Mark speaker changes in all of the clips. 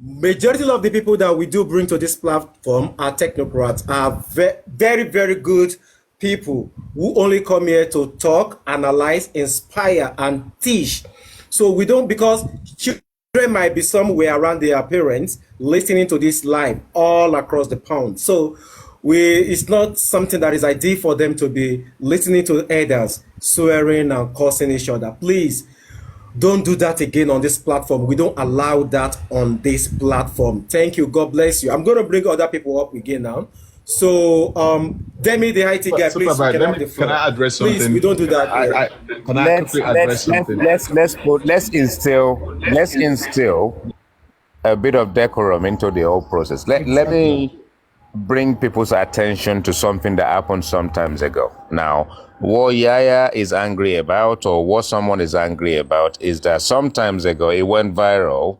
Speaker 1: Majority of the people that we do bring to this platform are technocrats, are very, very good people who only come here to talk, analyze, inspire, and teach. So we don't, because children might be somewhere around their parents listening to this live all across the pond. So it's not something that is ideal for them to be listening to elders swearing and cursing each other. Please don't do that again on this platform. We don't allow that on this platform. Thank you. God bless you. I'm going to bring other people up again now. So, Demi, the IT guy, please, you can have the
Speaker 2: Can
Speaker 1: floor.
Speaker 2: I address
Speaker 1: Please,
Speaker 2: something?
Speaker 1: we don't do that here.
Speaker 2: Can I quickly address something?
Speaker 3: Let's instill a bit of decorum into the whole process. Let me bring people's attention to something that happened some times ago. Now, what Yaya is angry about, or what someone is angry about, is that some times ago it went viral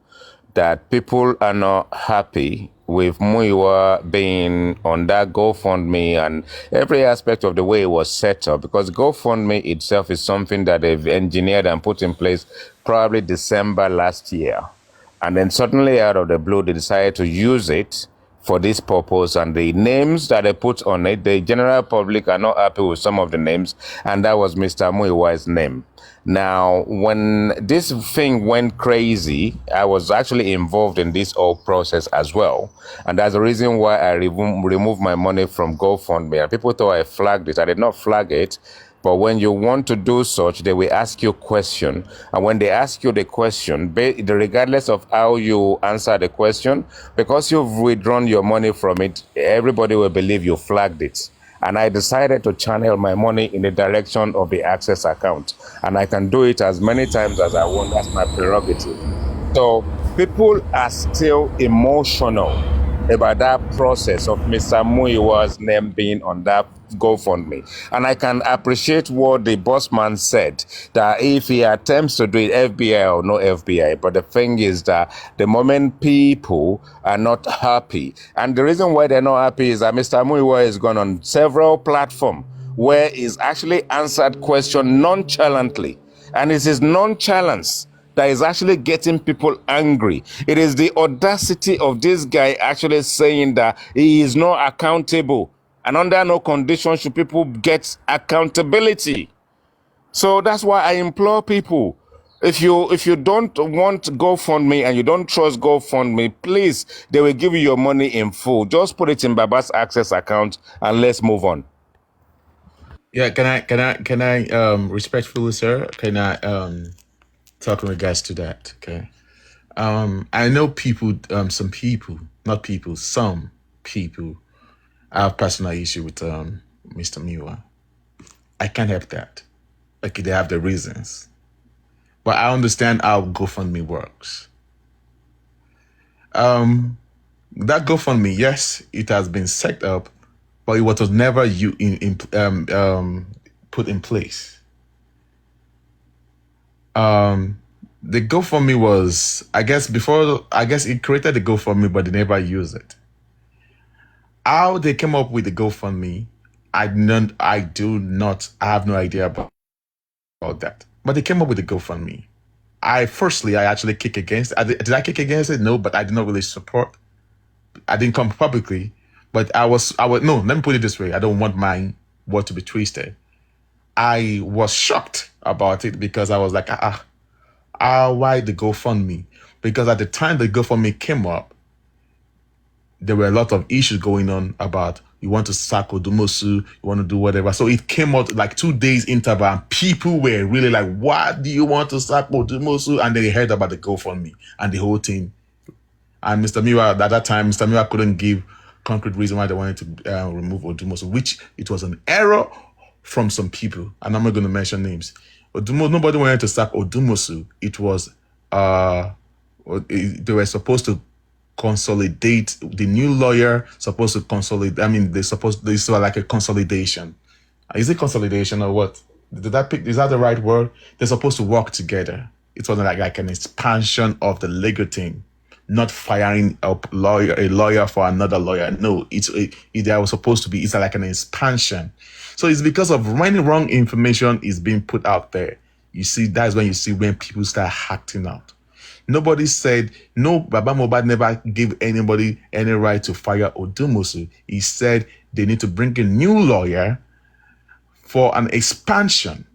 Speaker 3: that people are not happy with Muiwa being on that GoFundMe and every aspect of the way it was set up, because GoFundMe itself is something that they've engineered and put in place probably December last year. And then suddenly out of the blue, they decided to use it for this purpose, and the names that they put on it, the general public are not happy with some of the names, and that was Mr. Muiwa's name. Now, when this thing went crazy, I was actually involved in this whole process as well, and that's the reason why I removed my money from GoFundMe. And people thought I flagged it. I did not flag it. But when you want to do such, they will ask you a question. And when they ask you the question, regardless of how you answer the question, because you've withdrawn your money from it, everybody will believe you flagged it. And I decided to channel my money in the direction of the Access account. And I can do it as many times as I want. That's my prerogative. So people are still emotional about that process of Mr. Muiwa's name being on that GoFundMe. And I can appreciate what the boss man said, that if he attempts to do it, FBI or no FBI, but the thing is that the moment people are not happy, and the reason why they're not happy is that Mr. Muiwa has gone on several platforms where he's actually answered question nonchalantly. And it is nonchalance that is actually getting people angry. It is the audacity of this guy actually saying that he is not accountable, and under no condition should people get accountability. So that's why I implore people, if you don't want GoFundMe and you don't trust GoFundMe, please, they will give you your money in full. Just put it in Baba's Access account and let's move on.
Speaker 2: Yeah, can I respectfully, sir, can I talk in regards to that? Okay. I know people, some people, not people, some people have personal issue with Mr. Miwa. I can't help that. Like, they have their reasons. But I understand how GoFundMe works. That GoFundMe, yes, it has been set up, but it was never put in place. The GoFundMe was, I guess it created the GoFundMe, but they never used it. How they came up with the GoFundMe, I have no idea about that. But they came up with the GoFundMe. I actually kick against it. Did I kick against it? No, but I did not really support. I didn't come publicly, but no, let me put it this way. I don't want my word to be twisted. I was shocked about it because I was like, why the GoFundMe? Because at the time the GoFundMe came up, there were a lot of issues going on about you want to sack Odumosu, you want to do whatever. So it came out like 2 days interval, and people were really like, "What do you want to sack Odumosu?" And they heard about the GoFundMe and the whole thing. And Mr. Miwa, at that time, Mr. Miwa couldn't give concrete reason why they wanted to remove Odumosu, which it was an error from some people. And I'm not going to mention names. Nobody wanted to sack Odumosu. It was they were supposed to consolidate. The new lawyer supposed to consolidate. I mean, this was like a consolidation. Is it consolidation or what? Is that the right word? They're supposed to work together. It wasn't like an expansion of the legal team, not firing a lawyer for another lawyer. No, they was supposed to be. It's like an expansion. So it's because of when wrong information is being put out there. You see, that's when you see when people start acting out. Nobody said, no, Baba Mohbad never gave anybody any right to fire Odumosu. He said they need to bring a new lawyer for an expansion,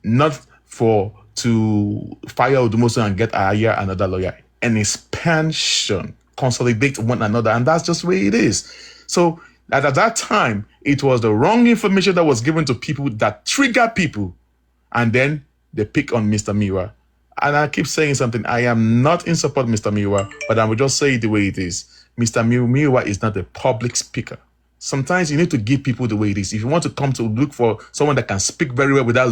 Speaker 2: not for to fire Odumosu and hire another lawyer. An expansion, consolidate one another, and that's just the way it is. So at that time, it was the wrong information that was given to people that trigger people, and then they pick on Mr. Miwa. And I keep saying something. I am not in support of Mr. Miwa, but I will just say it the way it is. Mr. Miwa is not a public speaker. Sometimes you need to give people the way it is. If you want to come to look for someone that can speak very well without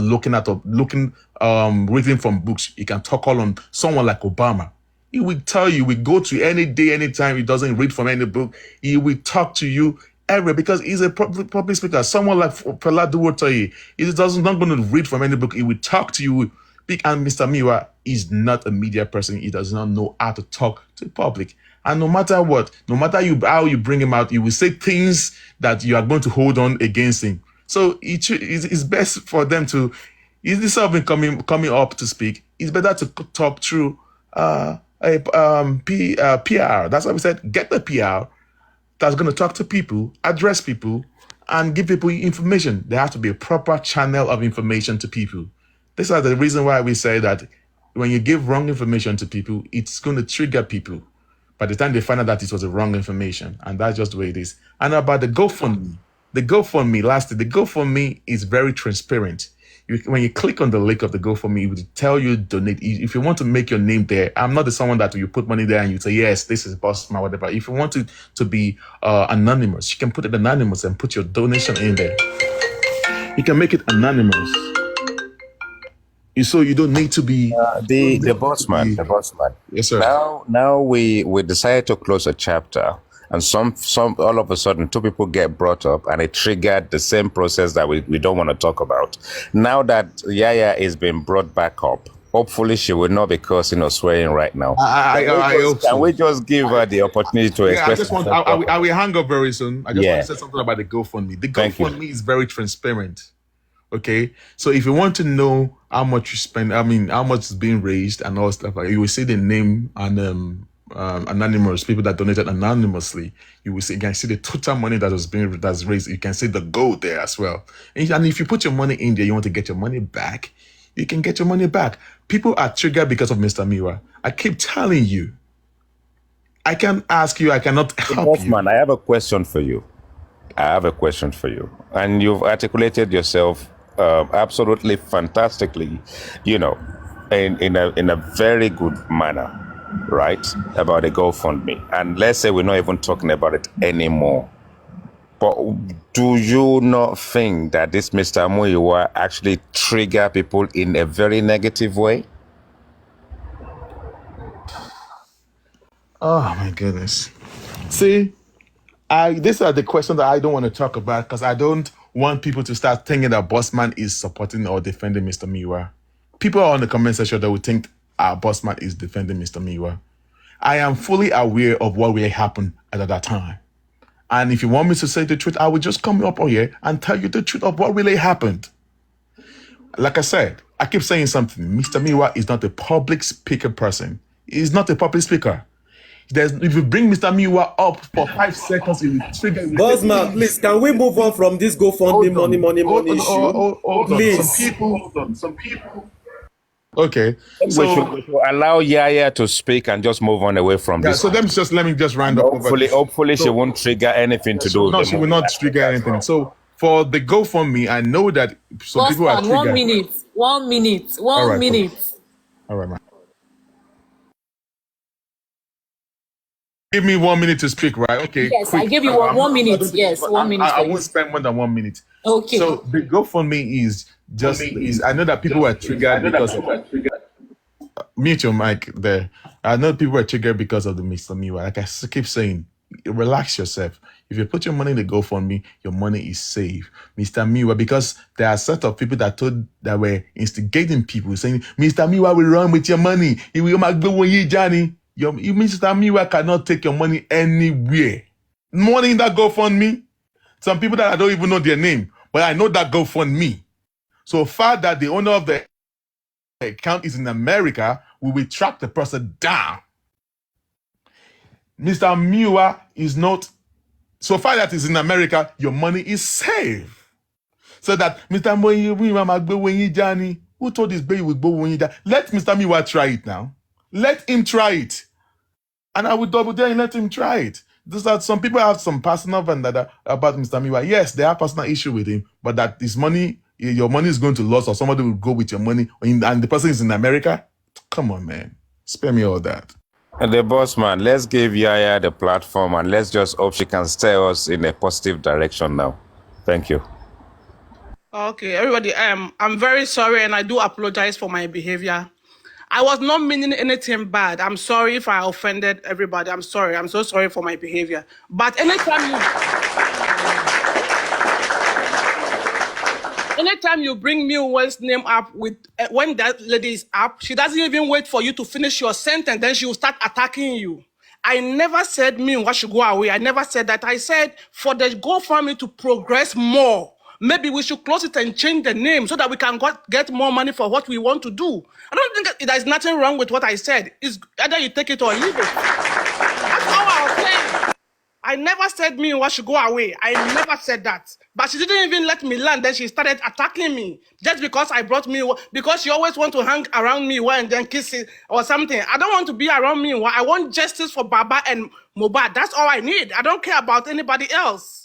Speaker 2: reading from books, you can talk all on someone like Obama. He will tell you, we go to any day, anytime he doesn't read from any book, he will talk to you everywhere because he's a public speaker. Someone like Fela Duwotoye, he doesn't not going to read from any book. He will talk to you. And Mr. Miwa is not a media person. He does not know how to talk to the public. And no matter what, no matter how you bring him out, you will say things that you are going to hold on against him. So it's best for them to, instead of coming up to speak, it's better to talk through PR. That's why we said get the PR that's going to talk to people, address people, and give people information. There has to be a proper channel of information to people. These are the reason why we say that when you give wrong information to people, it's going to trigger people. By the time they find out that it was the wrong information, and that's just the way it is. And about the GoFundMe, lastly, the GoFundMe is very transparent. When you click on the link of the GoFundMe, it will tell you donate. If you want to make your name there, I'm not the someone that you put money there and you say, yes, this is Bossman, whatever. If you want to be anonymous, you can put it anonymous and put your donation in there. You can make it anonymous. So you don't need to be
Speaker 3: the bossman.
Speaker 2: Yes, sir.
Speaker 3: Now we decided to close a chapter, and some all of a sudden 2 people get brought up, and it triggered the same process that we don't want to talk about. Now that Yaya is being brought back up, hopefully she will not be cursing or swearing right now. Can we just give her the opportunity to express?
Speaker 2: I will hang up very soon. I just want to say something about the GoFundMe. The GoFundMe is very transparent. Okay, so if you want to know how much you spend, how much is being raised and all stuff, like you will see the name and anonymous people that donated anonymously. You can see the total money that's raised. You can see the goal there as well. And if you put your money in there, you want to get your money back, you can get your money back. People are triggered because of Mr. Miwa. I keep telling you, I can ask you, I cannot help you.
Speaker 3: I have a question for you. And you've articulated yourself absolutely fantastically, in a very good manner, right, about the GoFundMe. And let's say we're not even talking about it anymore. But do you not think that this Mr. Muyiwa actually trigger people in a very negative way?
Speaker 2: Oh my goodness. See, these are the questions that I don't want to talk about because I don't want people to start thinking that Bossman is supporting or defending Mr. Miwa. People are on the comment section that would think our Bossman is defending Mr. Miwa. I am fully aware of what really happened at that time. And if you want me to say the truth, I will just come up here and tell you the truth of what really happened. Like I said, I keep saying something. Mr. Miwa is not a public speaker person. He's not a public speaker. If you bring Mr. Miwa up for 5 seconds, it will trigger.
Speaker 1: Bossman, please, can we move on from this GoFundMe money issue?
Speaker 2: Please. Some people. Okay.
Speaker 3: So we should allow Yaya to speak and just move on away from this.
Speaker 2: So let me just round up.
Speaker 3: Hopefully she won't trigger anything to do with
Speaker 2: No, she will not trigger anything. So for the GoFundMe, I know that some people are triggered.
Speaker 4: 1 minute. 1 minute. One minute.
Speaker 2: All right, man. Give me 1 minute to speak, right? Okay.
Speaker 4: Yes,
Speaker 2: quick.
Speaker 4: I give you one minute. Yes, 1 minute.
Speaker 2: I won't spend more than 1 minute.
Speaker 4: Okay.
Speaker 2: So the GoFundMe is I know that people were triggered because of mute your mic there. I know people were triggered because of the Mr. Miwa. Like I keep saying, relax yourself. If you put your money in the GoFundMe, your money is safe. Mr. Miwa, because there are a set of people that were instigating people saying, Mr. Miwa will run with your money. He will make the Johnny. Mr. Miwa cannot take your money anywhere. Money in that GoFundMe. Some people that I don't even know their name, but I know that GoFundMe. So far that the owner of the account is in America, we will track the person down. Mr. Miwa is not, so far that is in America, your money is safe. So that Mr. Miwa, who told this baby will go when let Mr. Miwa try it now. Let him try it. And I will double down and let him try it. Those are, some people have some personal vendetta about Mr. Miwa. Yes, they have personal issue with him, but that his money, your money is going to lose, or somebody will go with your money, and the person is in America. Come on, man. Spare me all that.
Speaker 3: The boss man, let's give Yaya the platform and let's just hope she can steer us in a positive direction now. Thank you.
Speaker 5: Okay, everybody, I'm very sorry and I do apologize for my behavior. I was not meaning anything bad. I'm sorry if I offended everybody. I'm sorry. I'm so sorry for my behavior. But anytime you bring Miwa's name up with when that lady is up, she doesn't even wait for you to finish your sentence. Then she will start attacking you. I never said Miwa should go away. I never said that. I said for the GoFundMe to progress more, maybe we should close it and change the name so that we can get more money for what we want to do. I don't think there's nothing wrong with what I said. It's either you take it or leave it. That's all I was saying. I never said Miwa should go away. I never said that. But she didn't even let me land. Then she started attacking me just because I brought Miwa. Because she always want to hang around Miwa and then kiss it or something. I don't want to be around Miwa. I want justice for Baba and Mohbad. That's all I need. I don't care about anybody else.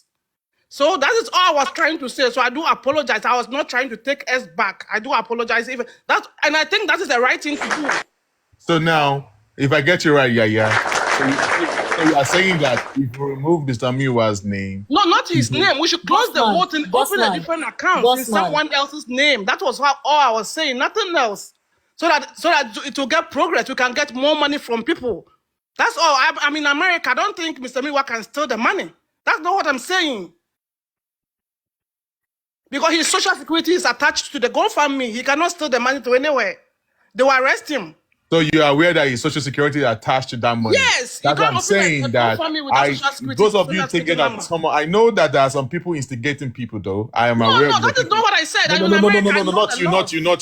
Speaker 5: So that is all I was trying to say. So I do apologize. I was not trying to take S back. I do apologize. Even that, and I think that is the right thing to do.
Speaker 2: So now, if I get you right, Yaya, so you are saying that if you remove Mr. Miwa's name,
Speaker 5: no, not his name. We should close the vote and open a different account in someone else's name. That was all I was saying. Nothing else. So that it will get progress. We can get more money from people. That's all. I'm in America. I don't think Mr. Miwa can steal the money. That's not what I'm saying. Because his social security is attached to the GoFundMe. He cannot steal the money to anywhere. They will arrest him.
Speaker 2: So you are aware that his social security is attached to that money?
Speaker 5: Yes.
Speaker 2: That's what I'm saying. That those of you thinking that someone, I know that there are some people instigating people, though. I am aware.
Speaker 5: No, that is not what I said.
Speaker 2: No,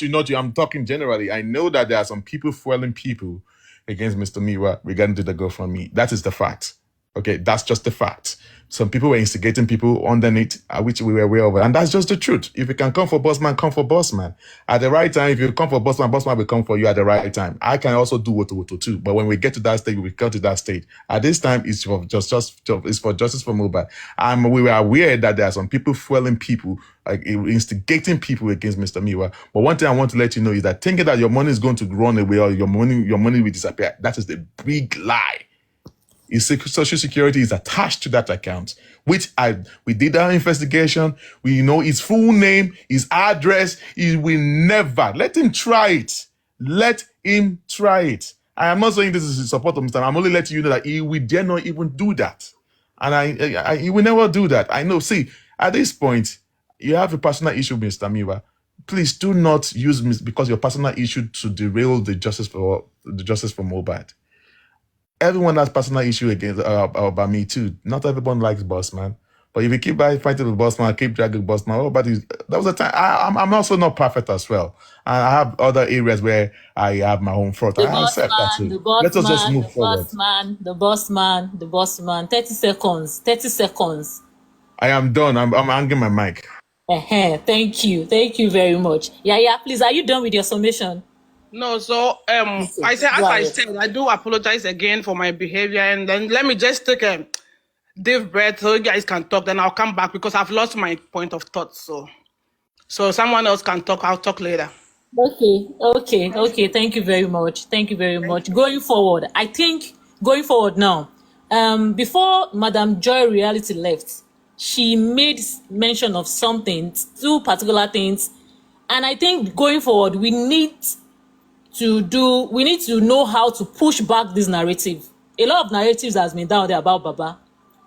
Speaker 2: not you. I'm talking generally. I know that there are some people fueling people against Mr. Miwa regarding to the GoFundMe. That is the fact. Okay, that's just the fact. Some people were instigating people underneath, which we were aware of, and that's just the truth. If you can come for Bossman, come for Bossman. At the right time, if you come for Bossman, Bossman will come for you at the right time. I can also do Woto too, but when we get to that stage, we come to that stage. At this time, it's for justice for Mohbad. We were aware that there are some people fueling people, like instigating people against Mr. Miwa. But one thing I want to let you know is that thinking that your money is going to run away or your money will disappear, that is the big lie. His social security is attached to that account, which we did our investigation. We know his full name, his address. He will never let him try it. Let him try it. I am not saying this is in support of Mr. I'm only letting you know that he will dare not even do that, and he will never do that. I know. See, at this point, you have a personal issue, Mr. Miwa. Please do not use because your personal issue to derail the justice for Mohbad. Everyone has personal issue against about me too. Not everyone likes Bossman, but if you keep fighting with Bossman, keep dragging Bossman, that was a time. I'm also not perfect as well. I have other areas where I have my own fault. I accept that too. Let us just move forward.
Speaker 4: The bossman. 30 seconds.
Speaker 2: I am done. I'm hanging my mic.
Speaker 4: Thank you very much. Yeah. Please, are you done with your summation?
Speaker 5: No, so I said, I do apologize again for my behavior, and then let me just take a deep breath so you guys can talk. Then I'll come back because I've lost my point of thought. So someone else can talk. I'll talk later.
Speaker 4: Okay. Thank you very much. Going forward, I think now, before Madam Joy Reality left, she made mention of two particular things, and I think going forward, we need to know how to push back this narrative. A lot of narratives has been down there about Baba.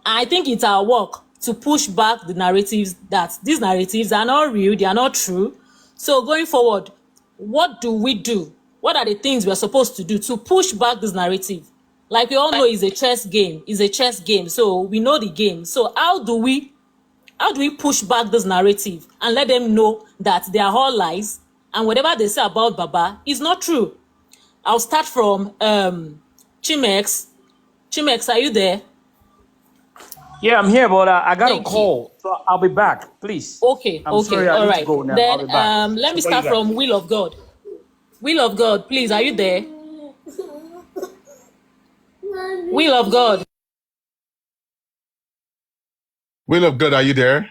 Speaker 4: I think it's our work to push back the narratives that these narratives are not real, they are not true. So going forward, what do we do? What are the things we're supposed to do to push back this narrative? Like we all know, it's a chess game. So we know the game. So how do we push back this narrative and let them know that they are all lies and whatever they say about Baba is not true? I'll start from Chimex. Chimex, are you there?
Speaker 6: Yeah, I'm here, but I got a
Speaker 4: Thank you.
Speaker 6: call, so I'll be back, please.
Speaker 4: Okay,
Speaker 6: I'm sorry, I
Speaker 4: all
Speaker 6: need to
Speaker 4: right.
Speaker 6: go now. I'll
Speaker 4: Then
Speaker 6: be back.
Speaker 4: let me
Speaker 6: Support you
Speaker 4: start
Speaker 6: guys.
Speaker 4: from Will of God. Will of God, please, are you there? Will of God.
Speaker 2: Will of God, are you there?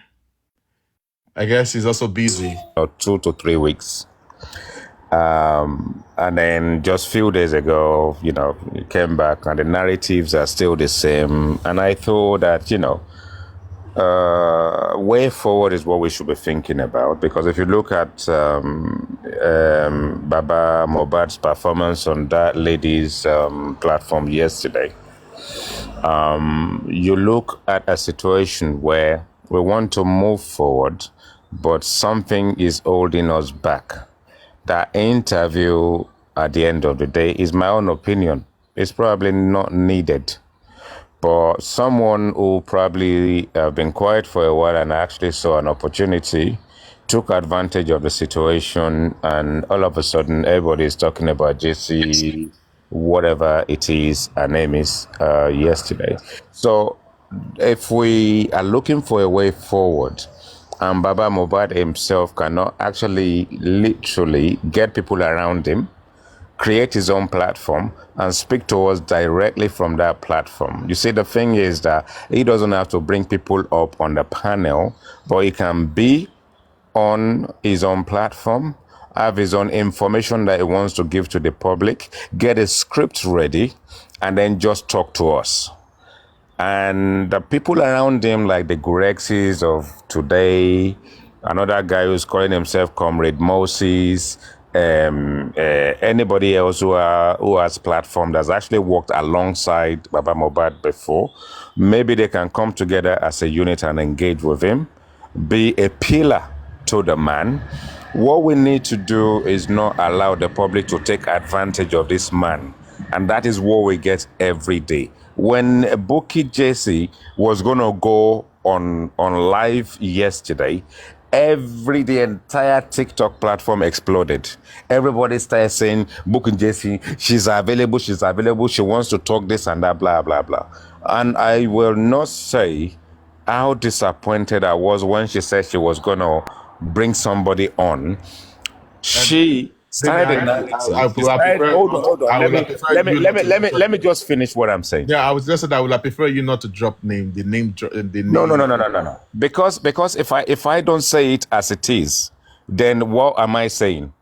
Speaker 2: I guess he's also busy.
Speaker 3: 2 to 3 weeks. And then just few days ago, he came back and the narratives are still the same. And I thought that, way forward is what we should be thinking about, because if you look at Baba Mohbad's performance on that lady's platform yesterday, you look at a situation where we want to move forward, but something is holding us back. That interview, at the end of the day, is my own opinion. It's probably not needed. But someone who probably been quiet for a while and actually saw an opportunity, took advantage of the situation, and all of a sudden everybody is talking about JC, whatever it is, her name is, yesterday. So if we are looking for a way forward, and Baba Mohbad himself cannot actually literally get people around him, create his own platform, and speak to us directly from that platform. You see, the thing is that he doesn't have to bring people up on the panel, but he can be on his own platform, have his own information that he wants to give to the public, get a script ready, and then just talk to us. And the people around him, like the Gurexes of today, another guy who's calling himself Comrade Moses, anybody else who has platform that's actually worked alongside Baba Mohbad before, maybe they can come together as a unit and engage with him, be a pillar to the man. What we need to do is not allow the public to take advantage of this man. And that is what we get every day. When Bukky Jesse was going to go on live yesterday, the entire TikTok platform exploded. Everybody started saying, Bukky Jesse, she's available, she wants to talk this and that, blah, blah, blah. And I will not say how disappointed I was when she said she was going to bring somebody on. She started hold on. Let me just finish what I'm saying.
Speaker 2: Yeah, I was just saying I would prefer you not to drop the name.
Speaker 3: No. Because if I don't say it as it is, then what am I saying?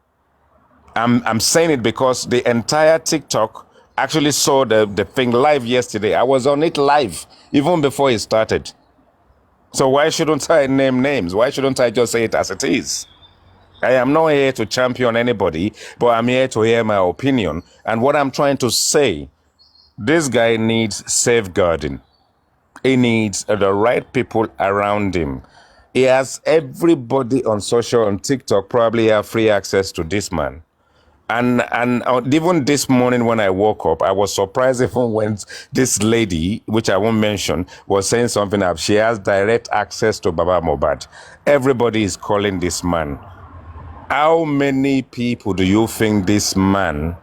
Speaker 3: I'm saying it because the entire TikTok actually saw the thing live yesterday. I was on it live even before it started. So why shouldn't I name names? Why shouldn't I just say it as it is? I am not here to champion anybody, but I'm here to hear my opinion. And what I'm trying to say, this guy needs safeguarding. He needs the right people around him. He has everybody on TikTok probably have free access to this man. And even this morning when I woke up, I was surprised even when this lady, which I won't mention, was saying something up. She has direct access to Baba Mohbad. Everybody is calling this man. How many people do you think this man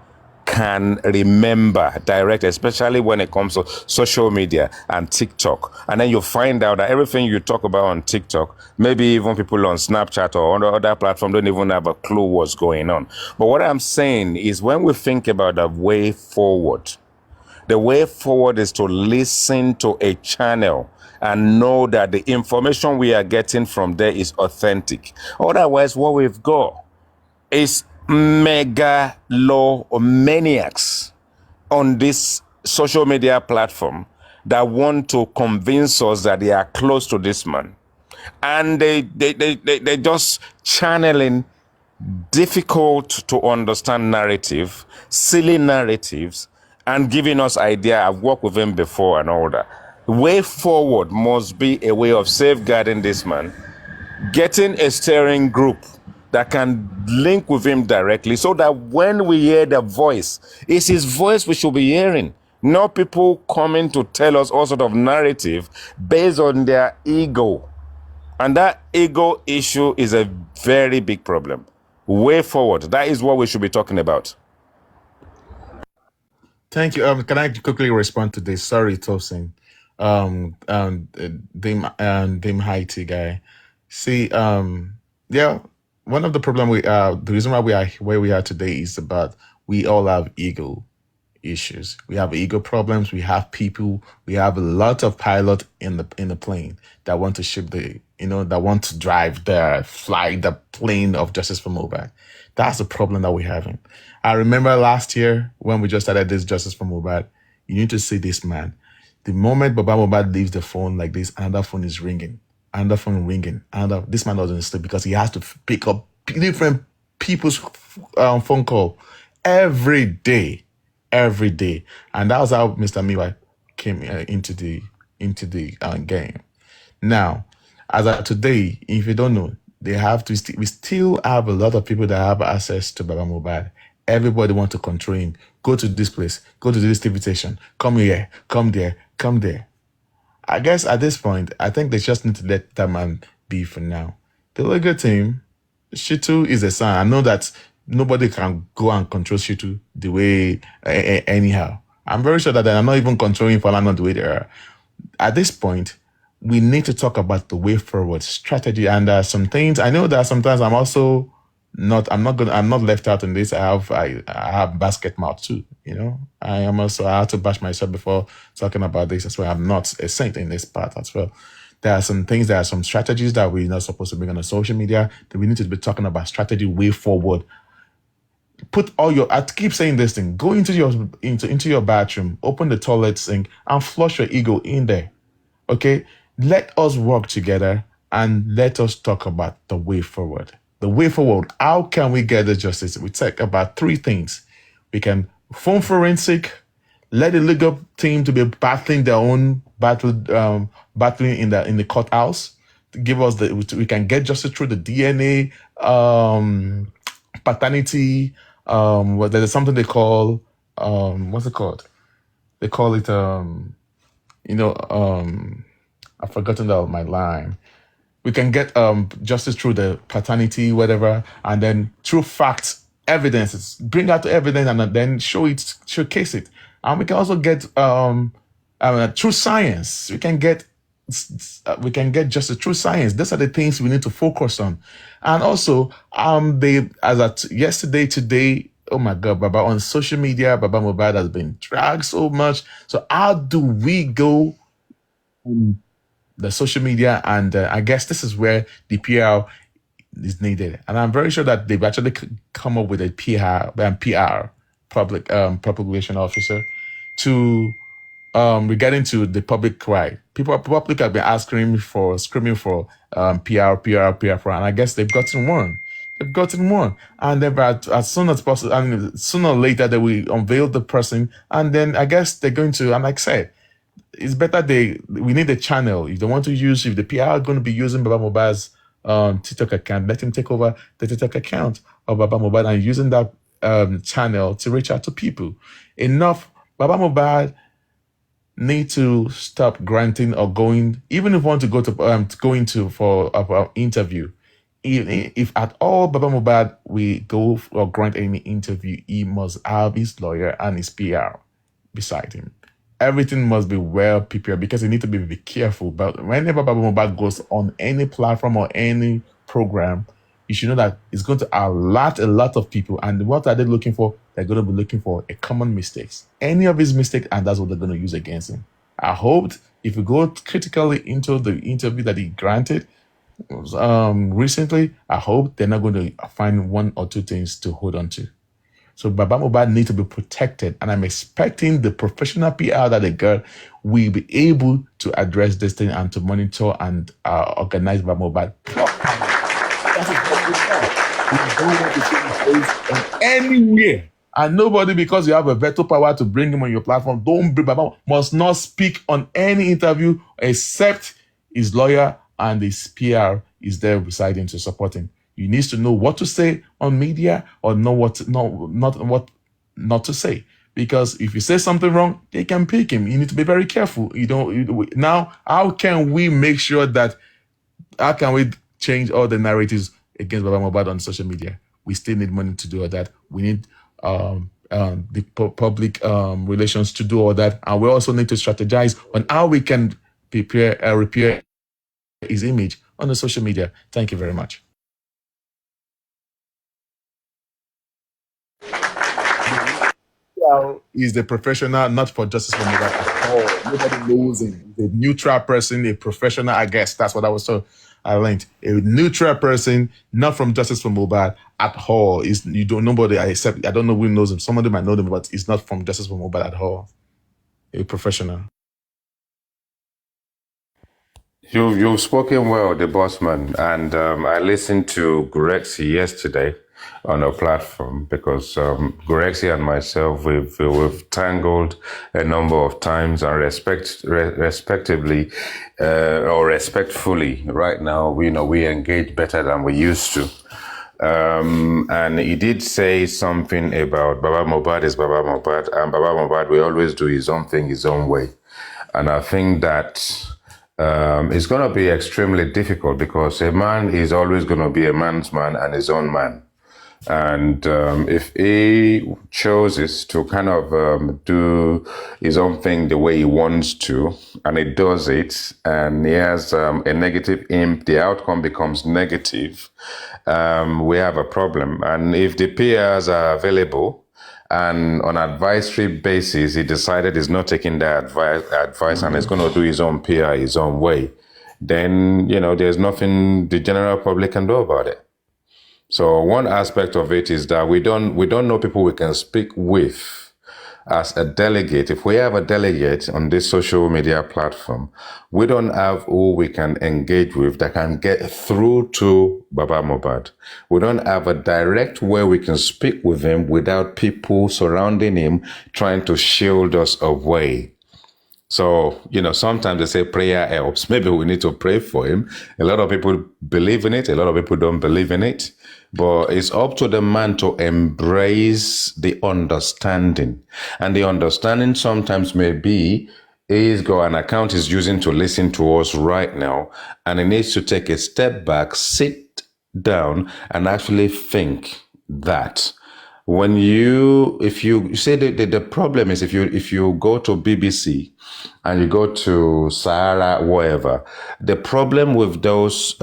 Speaker 3: can remember direct, especially when it comes to social media and TikTok? And then you find out that everything you talk about on TikTok, maybe even people on Snapchat or on other platforms don't even have a clue what's going on. But what I'm saying is when we think about the way forward is to listen to a channel and know that the information we are getting from there is authentic. Otherwise, what we've got is megalomaniacs on this social media platform that want to convince us that they are close to this man. And they just channeling difficult to understand narrative, silly narratives, and giving us idea. I've worked with him before and all that. Way forward must be a way of safeguarding this man, getting a steering group that can link with him directly so that when we hear the voice, it's his voice we should be hearing. Not people coming to tell us all sort of narrative based on their ego. And that ego issue is a very big problem. Way forward, that is what we should be talking about.
Speaker 2: Thank you. Can I quickly respond to this? Sorry, Tosin. Dame Haiti guy. See, yeah, one of the problem the reason why we are where we are today is about we all have ego issues. We have ego problems. We have people. We have a lot of pilot in the plane that want to ship that want to fly the plane of Justice for Mohbad. That's the problem that we're having. I remember last year when we just started this Justice for Mohbad. You need to see this man. The moment Baba Mohbad leaves the phone like this, another phone is ringing, another phone ringing, another. This man doesn't sleep because he has to pick up different people's phone call every day, and that was how Mr. Miwa came into the game. Now, as of today, if you don't know, they have to. We still have a lot of people that have access to Baba Mohbad. Everybody want to control him. Go to this place. Go to this TV station. Come here. Come there. Come there. I guess at this point, I think they just need to let that man be for now. The legal team, Shitu is a son. I know that nobody can go and control Shitu the way anyhow. I'm very sure that they're not even controlling Falana the way they are. At this point, we need to talk about the way forward strategy. And there are some things I know that sometimes I'm not left out in this. I have basket mouth too. I have to bash myself before talking about this as well. I'm not a saint in this part as well. There are some strategies that we're not supposed to bring on the social media that we need to be talking about strategy way forward. I keep saying this thing, go into your bathroom, open the toilet sink and flush your ego in there. Okay? Let us work together and let us talk about the way forward. The way forward, how can we get the justice? We talk about three things. We can phone forensic, let the legal team to be battling their own battling in the courthouse. Give us we can get justice through the DNA, paternity. There's something they call what's it called? They call it I've forgotten my line. We can get justice through the paternity, whatever, and then through facts, evidences, bring out the evidence, and then showcase it. And we can also get through science. We can get justice through science. These are the things we need to focus on. And also, yesterday, today, oh my God, Baba, on social media, Baba Mohbad has been dragged so much. So how do we go the social media? And I guess this is where the PR is needed. And I'm very sure that they've actually come up with a PR, public relation officer, to regarding to the public cry. Public have been screaming for PR, and I guess they've gotten one. And then as soon as possible, sooner or later they will unveil the person, and then I guess they're going to, and like I said, it's better we need a channel. If the PR are going to be using Baba Mohbad's TikTok account, let him take over the TikTok account of Baba Mohbad and using that channel to reach out to people. Enough. Baba Mohbad need to stop granting or going, even if you want to go into for an interview. If at all Baba Mohbad we go or grant any interview, he must have his lawyer and his PR beside him. Everything must be well prepared because you need to be careful. But whenever Baba Mohbad goes on any platform or any program, you should know that it's going to alert a lot of people. And what are they looking for? They're going to be looking for a common mistakes. Any of his mistakes, and that's what they're going to use against him. I hope if we go critically into the interview that he granted recently, I hope they're not going to find one or two things to hold on to. So Baba Mohbad needs to be protected, and I'm expecting the professional PR that they got will be able to address this thing and to monitor and organize Baba Mohbad. We don't want to see his face anywhere. And nobody, because you have a veto power to bring him on your platform, Baba must not speak on any interview except his lawyer and his PR is there beside him to support him. You need to know what to say on media or know what not to say. Because if you say something wrong, they can pick him. You need to be very careful. Now, how can we make sure that, how can we change all the narratives against Baba Mohbad on social media? We still need money to do all that. We need public relations to do all that, and we also need to strategize on how we can repair his image on the social media. Thank you very much. He's the professional, not for Justice for Mohbad at all. Nobody knows him. He's a neutral person, a professional, I guess. That's what I was told. I learned. A neutral person, not from Justice for Mohbad at all. You don't nobody except I don't know who knows him. Somebody might know him, but he's not from Justice for Mohbad at all. A professional.
Speaker 3: You've spoken well, the boss man, and I listened to Gurexi yesterday on a platform because Gurexi and myself we've tangled a number of times and respectively or respectfully. Right now, we engage better than we used to. And he did say something about Baba Mohbad is Baba Mohbad, and Baba Mohbad will always do his own thing his own way, and I think that. It's going to be extremely difficult because a man is always going to be a man's man and his own man. And if he chooses to kind of do his own thing the way he wants to, and he does it, and he has a negative imp, the outcome becomes negative, we have a problem. And if the peers are available, and on advisory basis, he decided he's not taking that advice and he's going to do his own PR his own way, then, there's nothing the general public can do about it. So one aspect of it is that we don't know people we can speak with as a delegate. If we have a delegate on this social media platform, we don't have who we can engage with that can get through to Baba Mohbad. We don't have a direct way we can speak with him without people surrounding him trying to shield us away. So, sometimes they say prayer helps. Maybe we need to pray for him. A lot of people believe in it. A lot of people don't believe in it. But it's up to the man to embrace the understanding. And the understanding sometimes may be, he's got an account he's using to listen to us right now. And he needs to take a step back, sit down, and actually think that. If you say the problem is if you go to BBC and you go to Sahara, whatever, the problem with those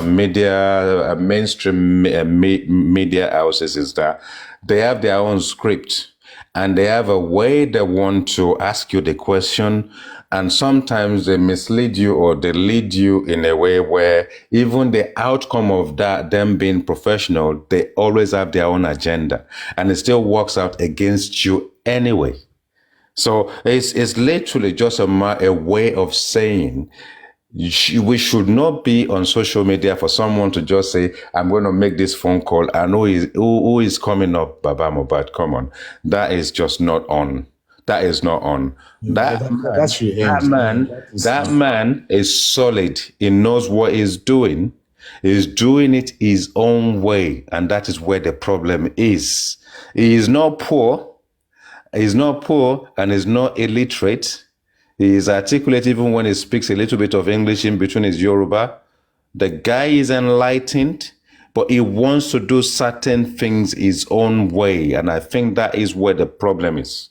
Speaker 3: media, mainstream media houses is that they have their own script and they have a way they want to ask you the question. And sometimes they mislead you or they lead you in a way where even the outcome of that, them being professional, they always have their own agenda and it still works out against you anyway. So it's literally just a way of saying we should not be on social media for someone to just say, I'm going to make this phone call and who is coming up, Baba Mohbad, come on. That is just not on. That is not on. That man is solid. He knows what he's doing. He's doing it his own way. And that is where the problem is. He is not poor. He's not poor and he's not illiterate. He is articulate even when he speaks a little bit of English in between his Yoruba. The guy is enlightened, but he wants to do certain things his own way. And I think that is where the problem is.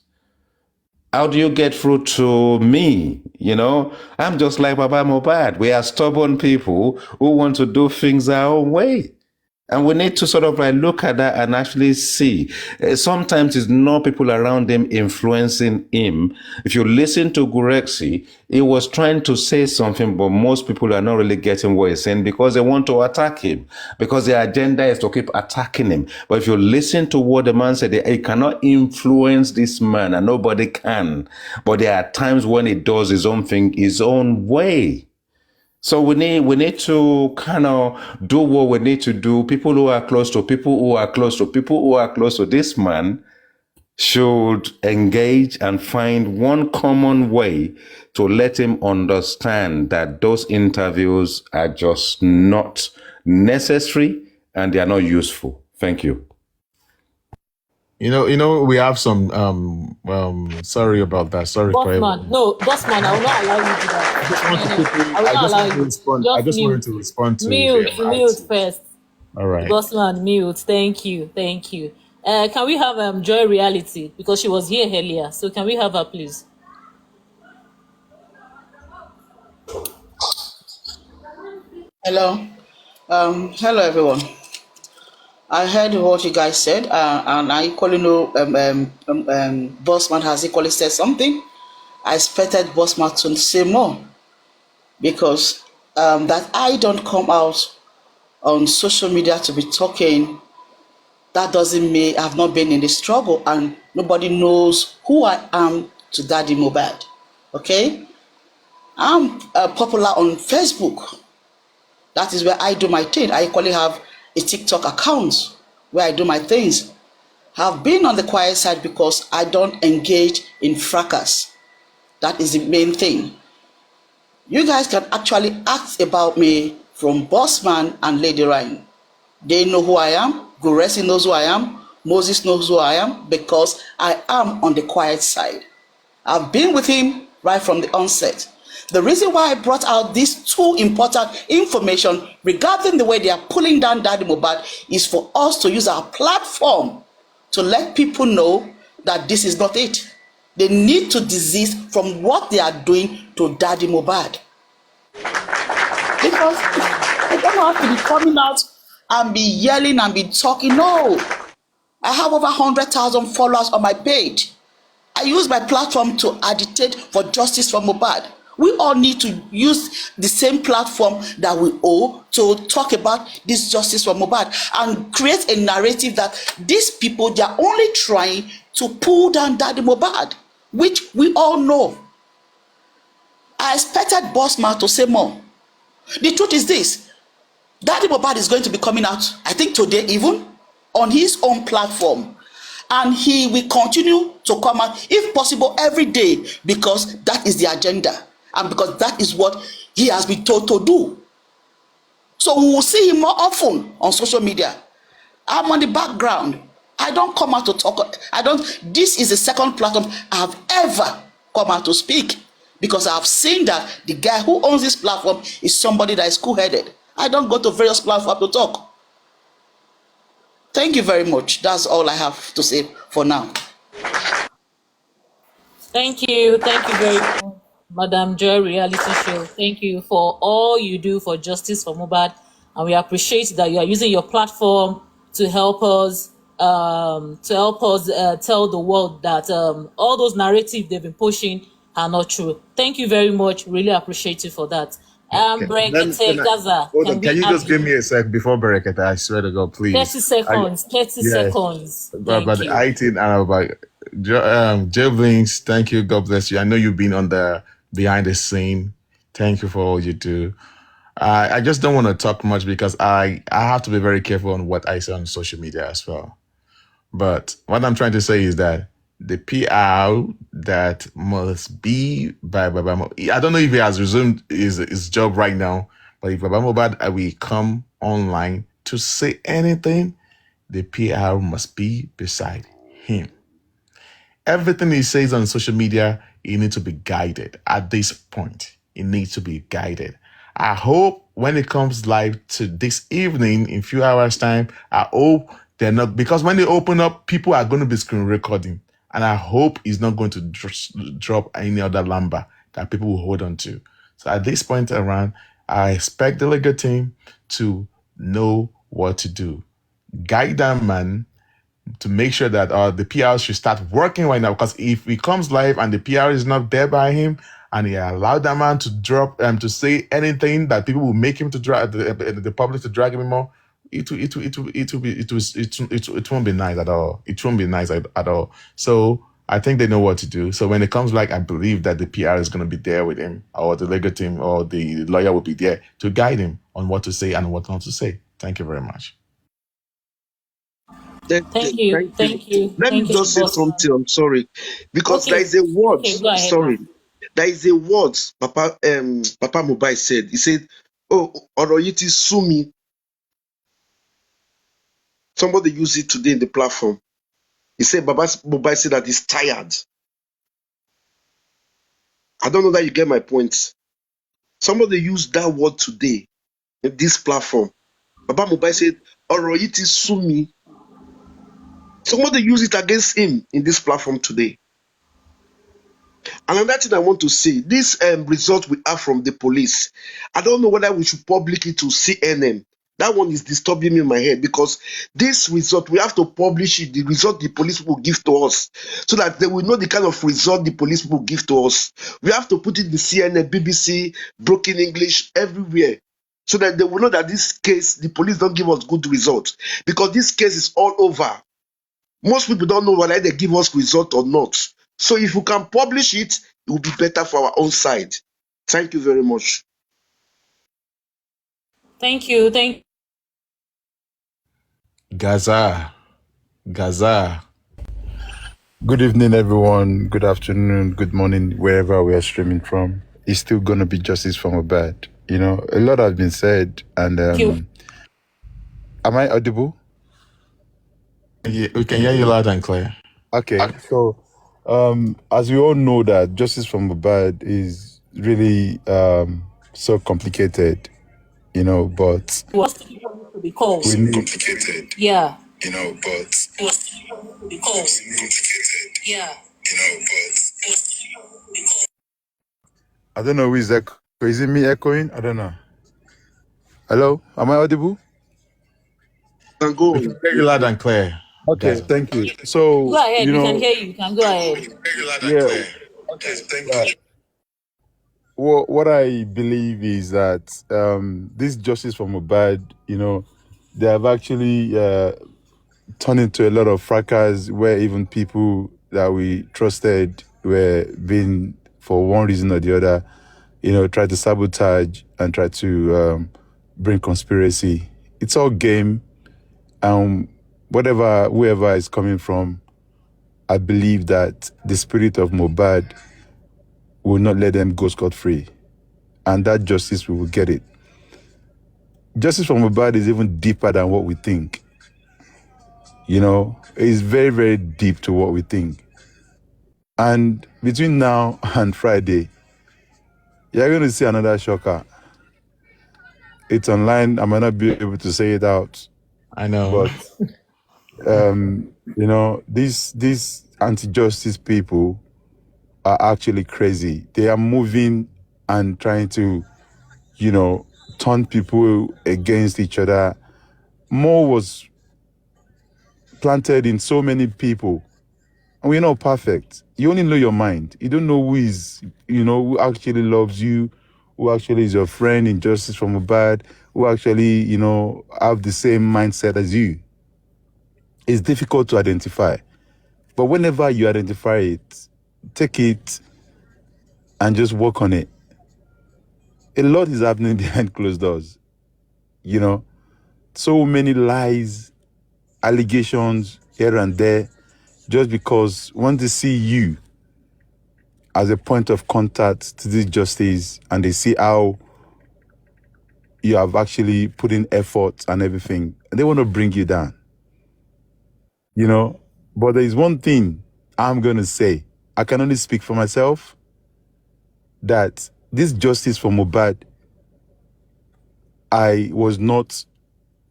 Speaker 3: How do you get through to me? I'm just like Baba Mohbad. We are stubborn people who want to do things our own way. And we need to sort of look at that and actually see. Sometimes it's not people around him influencing him. If you listen to Gurexi, he was trying to say something, but most people are not really getting what he's saying because they want to attack him, because their agenda is to keep attacking him. But if you listen to what the man said, he cannot influence this man and nobody can. But there are times when he does his own thing his own way. So we need to kind of do what we need to do. People who are close to this man should engage and find one common way to let him understand that those interviews are just not necessary and they are not useful. Thank you.
Speaker 2: We have some sorry about that. Sorry for everyone.
Speaker 4: Bossman, I will not allow you to do that.
Speaker 2: I just wanted to respond to
Speaker 4: mute first.
Speaker 2: All right.
Speaker 4: Bossman, mute. Thank you. Can we have Joy Reality, because she was here earlier? So can we have her, please?
Speaker 7: Hello. Hello everyone. I heard what you guys said, and I equally know Bossman has equally said something. I expected Bossman to say more because that I don't come out on social media to be talking, that doesn't mean I've not been in the struggle and nobody knows who I am to Daddy Mohbad. Okay? I'm popular on Facebook. That is where I do my thing. I equally have a TikTok account where I do my things. I've been on the quiet side because I don't engage in fracas. That is the main thing. You guys can actually ask about me from Bossman and Lady Ryan. They know who I am. Guresi knows who I am. Moses knows who I am because I am on the quiet side. I've been with him right from the onset. The reason why I brought out these two important information regarding the way they are pulling down Daddy Mohbad is for us to use our platform to let people know that this is not it. They need to desist from what they are doing to Daddy Mohbad. Because I don't have to be coming out and be yelling and be talking. No. I have over 100,000 followers on my page. I use my platform to agitate for justice for Mohbad. We all need to use the same platform that we owe to talk about this justice for Mohbad and create a narrative that these people, they are only trying to pull down Daddy Mohbad, which we all know. I expected Bossman to say more. The truth is this: Daddy Mohbad is going to be coming out, I think today even, on his own platform. And he will continue to come out, if possible, every day, because that is the agenda. And because that is what he has been told to do. So we will see him more often on social media. I'm on the background. I don't come out to talk. This is the second platform I have ever come out to speak. Because I have seen that the guy who owns this platform is somebody that is cool-headed. I don't go to various platforms to talk. Thank you very much. That's all I have to say for now.
Speaker 4: Thank you very much, Madam Joy Reality Show. Thank you for all you do for justice for Mohbad, and we appreciate that you are using your platform to help us tell the world that all those narratives they've been pushing are not true. Thank you very much. Really appreciate you for that. Brekete Gaza,
Speaker 2: Hold on, can you
Speaker 4: have
Speaker 2: just give me a sec before Bereketa? I swear to God, please.
Speaker 4: 30 seconds. 30
Speaker 2: Yes.
Speaker 4: seconds.
Speaker 2: About
Speaker 4: Thank
Speaker 2: the
Speaker 4: you.
Speaker 2: IT and about Joe Blinks, thank you. God bless you. I know you've been on the behind the scene. Thank you for all you do. I just don't want to talk much because I have to be very careful on what I say on social media as well. But what I'm trying to say is that the PR that must be by Baba Mohbad, I don't know if he has resumed his job right now, but if Baba Mohbad will come online to say anything, the PR must be beside him. Everything he says on social media, he needs to be guided. At this point, he needs to be guided. I hope when it comes live to this evening, in a few hours' time, I hope they're not, because when they open up, people are going to be screen recording. And I hope he's not going to drop any other number that people will hold on to. So at this point around, I expect the legal team to know what to do. Guide that man to make sure that the PR should start working right now. Because if he comes live and the PR is not there by him, and he allowed that man to drop to say anything that people will make him to drag the public to drag him more, it won't be nice at all. It won't be nice at all. So I think they know what to do. So when it comes like, I believe that the PR is going to be there with him, or the legal team or the lawyer will be there to guide him on what to say and what not to say. Thank you very much.
Speaker 4: Thank you.
Speaker 8: Let me just say something. I'm sorry, because there is a word.
Speaker 4: Okay, go ahead,
Speaker 8: Sorry, there is a word. Papa Mohbad said. He said, "Oh, Oroyiti sue me." Somebody used it today in the platform. He said, "Baba Mohbad said that he's tired." I don't know that you get my point. Somebody used that word today in this platform. Baba Mohbad said, "Oroyiti sue me." Somebody use it against him in this platform today. Another thing I want to say, this result we have from the police, I don't know whether we should publish it to CNN. That one is disturbing me in my head because this result, we have to publish it, the result the police people give to us, so that they will know the kind of result the police people give to us. We have to put it in CNN, BBC, Broken English, everywhere, so that they will know that this case, the police don't give us good results, because this case is all over. Most people don't know whether they give us result or not. So if we can publish it, it will be better for our own side. Thank you very much.
Speaker 4: Thank you. Thank
Speaker 2: Gaza.
Speaker 9: Good evening, everyone. Good afternoon, good morning, wherever we are streaming from. It's still going to be justice from a bed. You know, a lot has been said, and
Speaker 4: you.
Speaker 9: am I audible?
Speaker 2: Yeah, we can hear you loud and clear.
Speaker 9: Okay, so as we all know that justice from Mohbad is really so complicated, you know, but
Speaker 4: Was to be called.
Speaker 9: we need,
Speaker 10: Complicated,
Speaker 4: Yeah.
Speaker 10: you know, but
Speaker 4: Was to be called.
Speaker 10: complicated,
Speaker 4: Yeah.
Speaker 10: you know, but
Speaker 9: I don't know who is echoing. Is it me echoing? I don't know. Hello, am I audible?
Speaker 8: Can go
Speaker 2: We
Speaker 8: on.
Speaker 2: can hear you loud and clear.
Speaker 9: Okay,
Speaker 2: Gaza.
Speaker 9: thank you. So,
Speaker 4: Go ahead.
Speaker 9: you
Speaker 4: We can
Speaker 9: know,
Speaker 4: hear you. You can go ahead.
Speaker 10: very loud and
Speaker 9: yeah,
Speaker 10: clear. Yes, thank you.
Speaker 9: what I believe is that this justice for Mohbad, you know, they have actually turned into a lot of fracas where even people that we trusted were being, for one reason or the other, you know, try to sabotage and try to bring conspiracy. It's all game. Whoever is coming from, I believe that the spirit of Mohbad will not let them go scot-free. And that justice, we will get it. Justice for Mohbad is even deeper than what we think. You know, it's very, very deep to what we think. And between now and Friday, you're going to see another shocker. It's online. I might not be able to say it out,
Speaker 2: I know.
Speaker 9: but you know, these anti-justice people are actually crazy. They are moving and trying to, you know, turn people against each other. More was planted in so many people. And we're not perfect. You only know your mind. You don't know who is, you know, who actually loves you, who actually is your friend in justice from Mohbad, who actually, you know, have the same mindset as you. It's difficult to identify. But whenever you identify it, take it and just work on it. A lot is happening behind closed doors. You know, so many lies, allegations here and there, just because when they see you as a point of contact to this justice and they see how you have actually put in effort and everything, they want to bring you down. You know, but there is one thing I'm going to say. I can only speak for myself, that this justice for Mohbad, I was not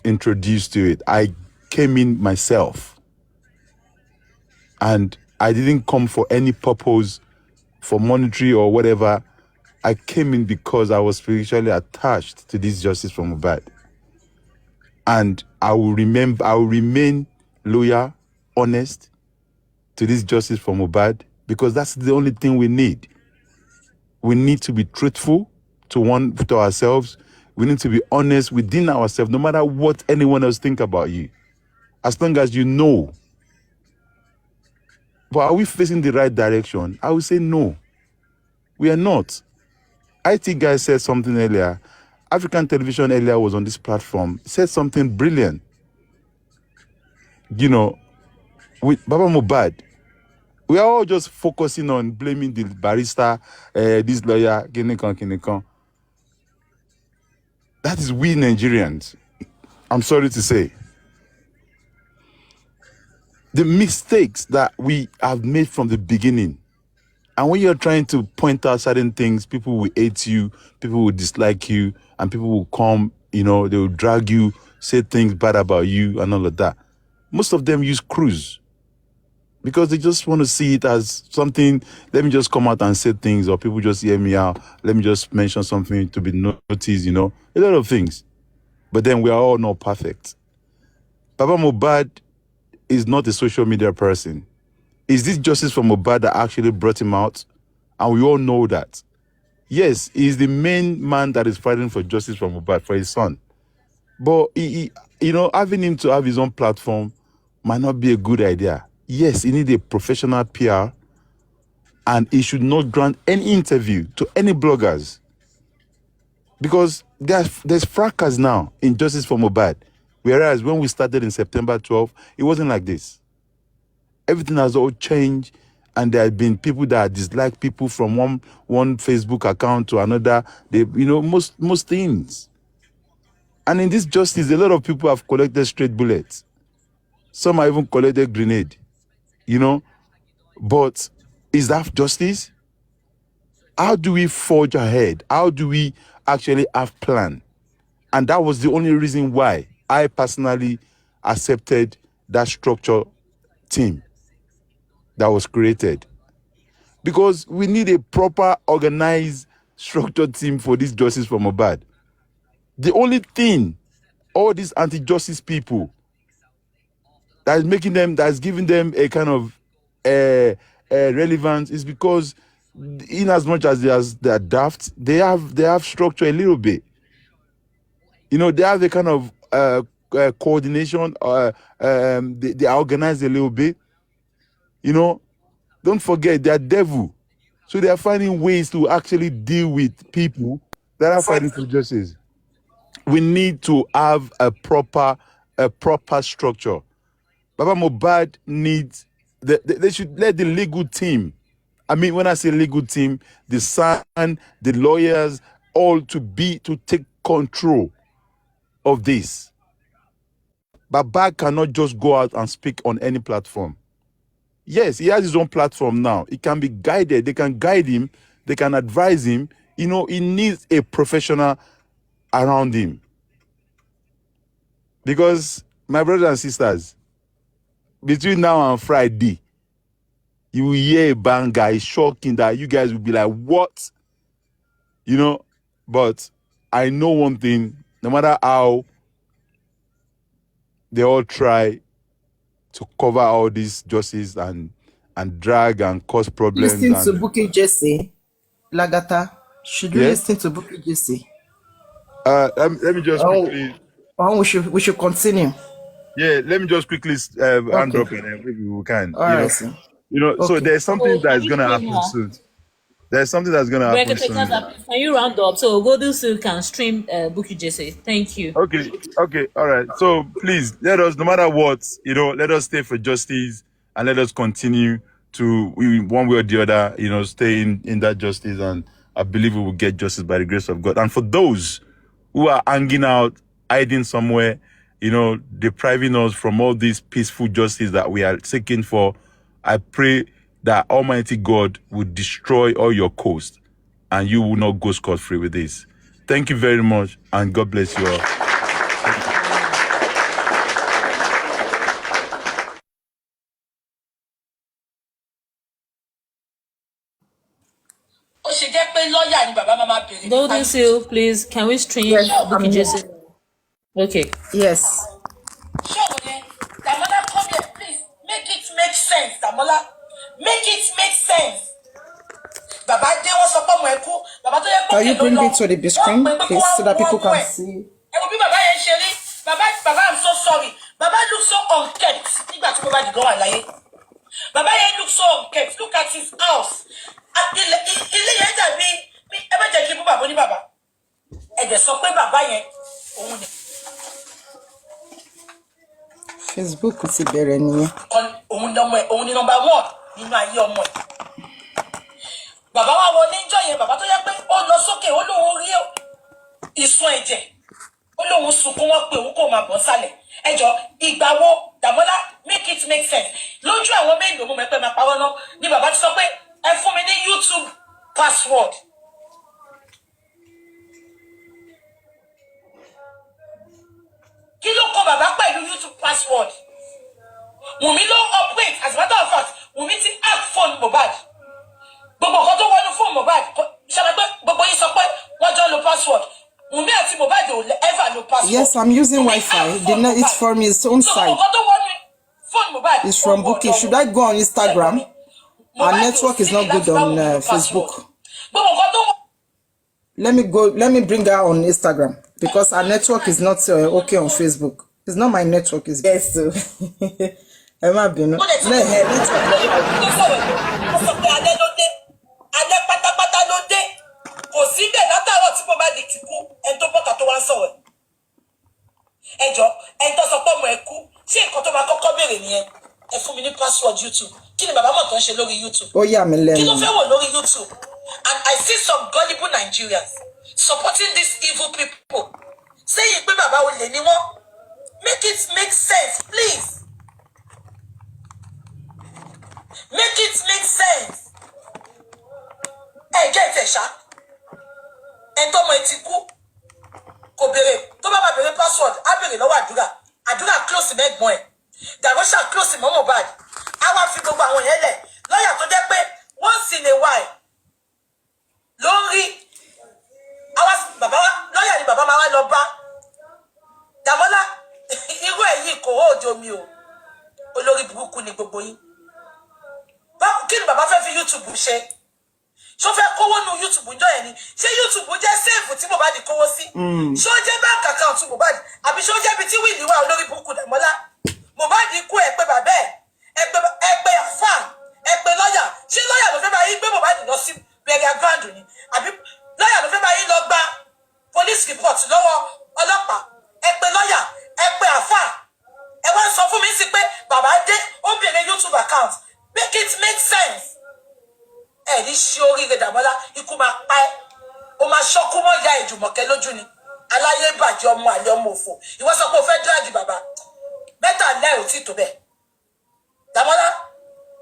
Speaker 9: introduced to it. I came in myself. And I didn't come for any purpose, for monetary or whatever. I came in because I was spiritually attached to this justice for Mohbad. And I will remain loyal, honest to this justice for Mohbad, because that's the only thing we need. We need to be truthful to ourselves. We need to be honest within ourselves, no matter what anyone else think about you. As long as you know. But are we facing the right direction? I would say no. We are not. IT guy said something earlier. African Television earlier was on this platform, said something brilliant. You know, with Baba Mohbad, we are all just focusing on blaming the barrister, this lawyer, Kinekon. That is we Nigerians. I'm sorry to say. The mistakes that we have made from the beginning. And when you're trying to point out certain things, people will hate you, people will dislike you, and people will come, you know, they will drag you, say things bad about you and all of that. Most of them use cruise because they just want to see it as something. Let me just come out and say things, or people just hear me out. Let me just mention something to be noticed, a lot of things. But then we are all not perfect. Baba Mohbad is not a social media person. Is this justice for Mohbad that actually brought him out? And we all know that. Yes, he's the main man that is fighting for justice for Mohbad, for his son. But, having him to have his own platform might not be a good idea. Yes, he needs a professional PR, and he should not grant any interview to any bloggers. Because there's fracas now in justice for Mohbad. Whereas when we started in September 12th, it wasn't like this. Everything has all changed, and there have been people that dislike people from one Facebook account to another. They, most things. And in this justice, a lot of people have collected straight bullets. Some have even collected grenade. But is that justice? How do we forge ahead? How do we actually have plan? And that was the only reason why I personally accepted that structure team that was created. Because we need a proper, organized, structured team for this justice for Mohbad. The only thing all these anti-justice people that's giving them a kind of relevance is because in as much as they are daft, they have structure a little bit. They have a kind of coordination. They are organized a little bit. Don't forget they are devil, so they are finding ways to actually deal with people that are fighting for justice. We need to have a proper structure. Baba Mohbad needs. They should let the legal team. I mean, when I say legal team, the son, the lawyers, all to take control of this. Baba cannot just go out and speak on any platform. Yes, he has his own platform now. He can be guided. They can guide him. They can advise him. He needs a professional around him. Because, my brothers and sisters, between now and Friday, you will hear a banger. It's shocking that you guys will be like, what? But I know one thing, no matter how they all try to cover all this justice and drag and cause problems.
Speaker 7: Listen to Bukky Jesse, Lagata. Should we listen to Bukky Jesse?
Speaker 9: Let me just quickly.
Speaker 7: We should continue.
Speaker 9: Yeah, let me just quickly hand up, and then maybe we can.
Speaker 7: All right.
Speaker 9: So there's something that's gonna happen soon. There's something that's gonna happen soon.
Speaker 4: Can you round up so Golden Seal can stream Bukky Jesse? Thank you.
Speaker 9: Okay, all right. So please let us, no matter what, let us stay for justice and let us continue to, one way or the other, stay in that justice, and I believe we will get justice by the grace of God. And for those who are hanging out, hiding somewhere, depriving us from all this peaceful justice that we are seeking for, I pray that Almighty God will destroy all your coast and you will not go scot-free with this. Thank you very much, and God bless you all.
Speaker 4: Golden Seal, please, can we stream Bukky Jesse? Okay.
Speaker 7: Yes.
Speaker 11: Damola, come here, please. Make it make sense, Damola. Make it make sense.
Speaker 7: Can you bring it to the big screen, please, so that people can see?
Speaker 11: Baba, I'm so sorry. Baba looks so unkempt. Baba looks so unkempt. Look at his house.
Speaker 7: Facebook ti bẹ̀rẹ̀ nìyẹn.
Speaker 11: Òun ni number 1 nínú ayé ọmọ ẹ̀. Bàbá wa wọ níjọ́ yẹn, bàbá tó yẹ pé ó lọ sókè, ó lóun rí ìsun ẹ̀jẹ̀, ó lóun sunkún, wọ́n pé òun kò máa bọ́ sálẹ̀. Ẹjọ́ ìgbà wo Dàmọ́lá make it make sense. Lójú àwọn mélòó mo mẹ́pẹ́ máa pawọ́ náà ni bàbá ti sọ pé ẹ fún mi ní YouTube password. Kí ló kọ bàbá pẹ̀lú YouTube password? Wùmí ló operate as a matter of fact Wùmí ti hack phone Mohbad gbogbo nǹkan tó wọnú phone Mohbad ṣàlàyé pé gbogbo yín sọ pé wọ́n jọ lo password Wùmí àti Mohbad ò ever lo password.
Speaker 7: Yes, I'm using Wi-Fi. It's from his own side. It's from Bookie. Should I go on Instagram? Our network is not good on Facebook. Let me bring her on Instagram because our network is not okay on Facebook. It's not my network, it's best. Emma Bino.
Speaker 11: YouTube. Kí ni bàbá mọ̀ tó ń ṣe lórí YouTube?
Speaker 7: Oh yeah, me learn.
Speaker 11: Kí ló fẹ́ wò lórí YouTube? And I see some gullible Nigerians supporting these evil people. Saying pé bàbá olè ni wọ́n. Make it make sense, please. Make it make sense. Ẹ jẹ́ ìtẹ̀ṣá. Ẹ tó mọ etí kú. Kò béèrè. Tó bá máa béèrè password, á béèrè lọ́wọ́ àdúrà. Àdúrà close mẹ́gbọ́n ẹ̀. Dàgọ́ṣà close mọ́ Mohbad. A wá fi gbogbo àwọn yẹn lẹ̀. Lọ́yà tó jẹ́ pé once in a while ló ń rí. Lọ́yà ni bàbá máa wá lọ bá. Dàmọ́lá irú èyí kò ó òjò mi o. Olórí burúkú ni gbogbo yín. Kí ni bàbá fẹ́ fi YouTube ṣe? Ṣó fẹ́ kówó nu YouTube ńjọ́ yẹn ni? Ṣé YouTube jẹ́ save tí Mohbad kówó sí? Ṣó jẹ́ bank account Mohbad? Àbí ṣó jẹ́ bí tí wíìlì wà olórí burúkú Dàmọ́lá? Mohbad kú ẹ pé bàbá ẹ pé àfà ẹ pé lọ́yà. Ṣé lọ́yà ló fẹ́ bá yín gbé Mohbad lọ sí burial ground ni? Àbí lọ́yà ló fẹ́ bá yín lọ gba police report lọ́wọ́ ọlọ́pàá? Ẹ pé lọ́yà ẹ pé àfà. Ẹ wá sọ fún mi sí pé bàbá dé ó bèrè YouTube account. Make it make sense. Ẹ ní ṣe oríire Dàmọ́lá ikú máa pa ẹ́. Ó máa ṣọ́kú mọ́ ìyá Ìjùmọ̀kẹ́ lójú ni. Aláyé bàjẹ́ ọmọ àlẹ́ ọmọ òfò. Ìwọ sọ pé o fẹ́ dráàgì bàbá. Mẹ́ta lẹ́ ò tí tó bẹ́ẹ̀. Dàmọ́lá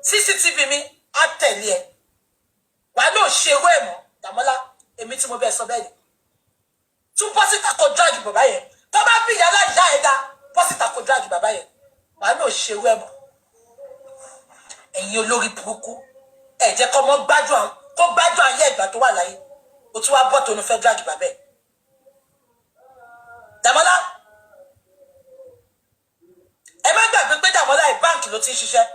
Speaker 11: CCTV mi á tẹ̀lé ẹ. Wà á lóò ṣe ewé mọ́ Dàmọ́lá èmi tí mo bẹ́ẹ̀ sọ bẹ́ẹ̀ ni. Tún pọ́sítà kò dráàgì bàbá yẹn. Tó bá bí ìyá láì dá ẹ dá pọ́sítà kò dráàgì bàbá yẹn. Wà á lóò ṣe ewé mọ́. Ẹ̀yin olórí burúkú ẹ jẹ́ kó mọ́ gbádùn ayé ìgbà tó wà láyé o tún wá bọ́ tó ní fẹ́ dráàgì bàbá ẹ̀. Dàmọ́lá ẹ má gbàgbé pé Dàmọ́lá ẹ̀ báǹkì ló ti ń ṣiṣẹ́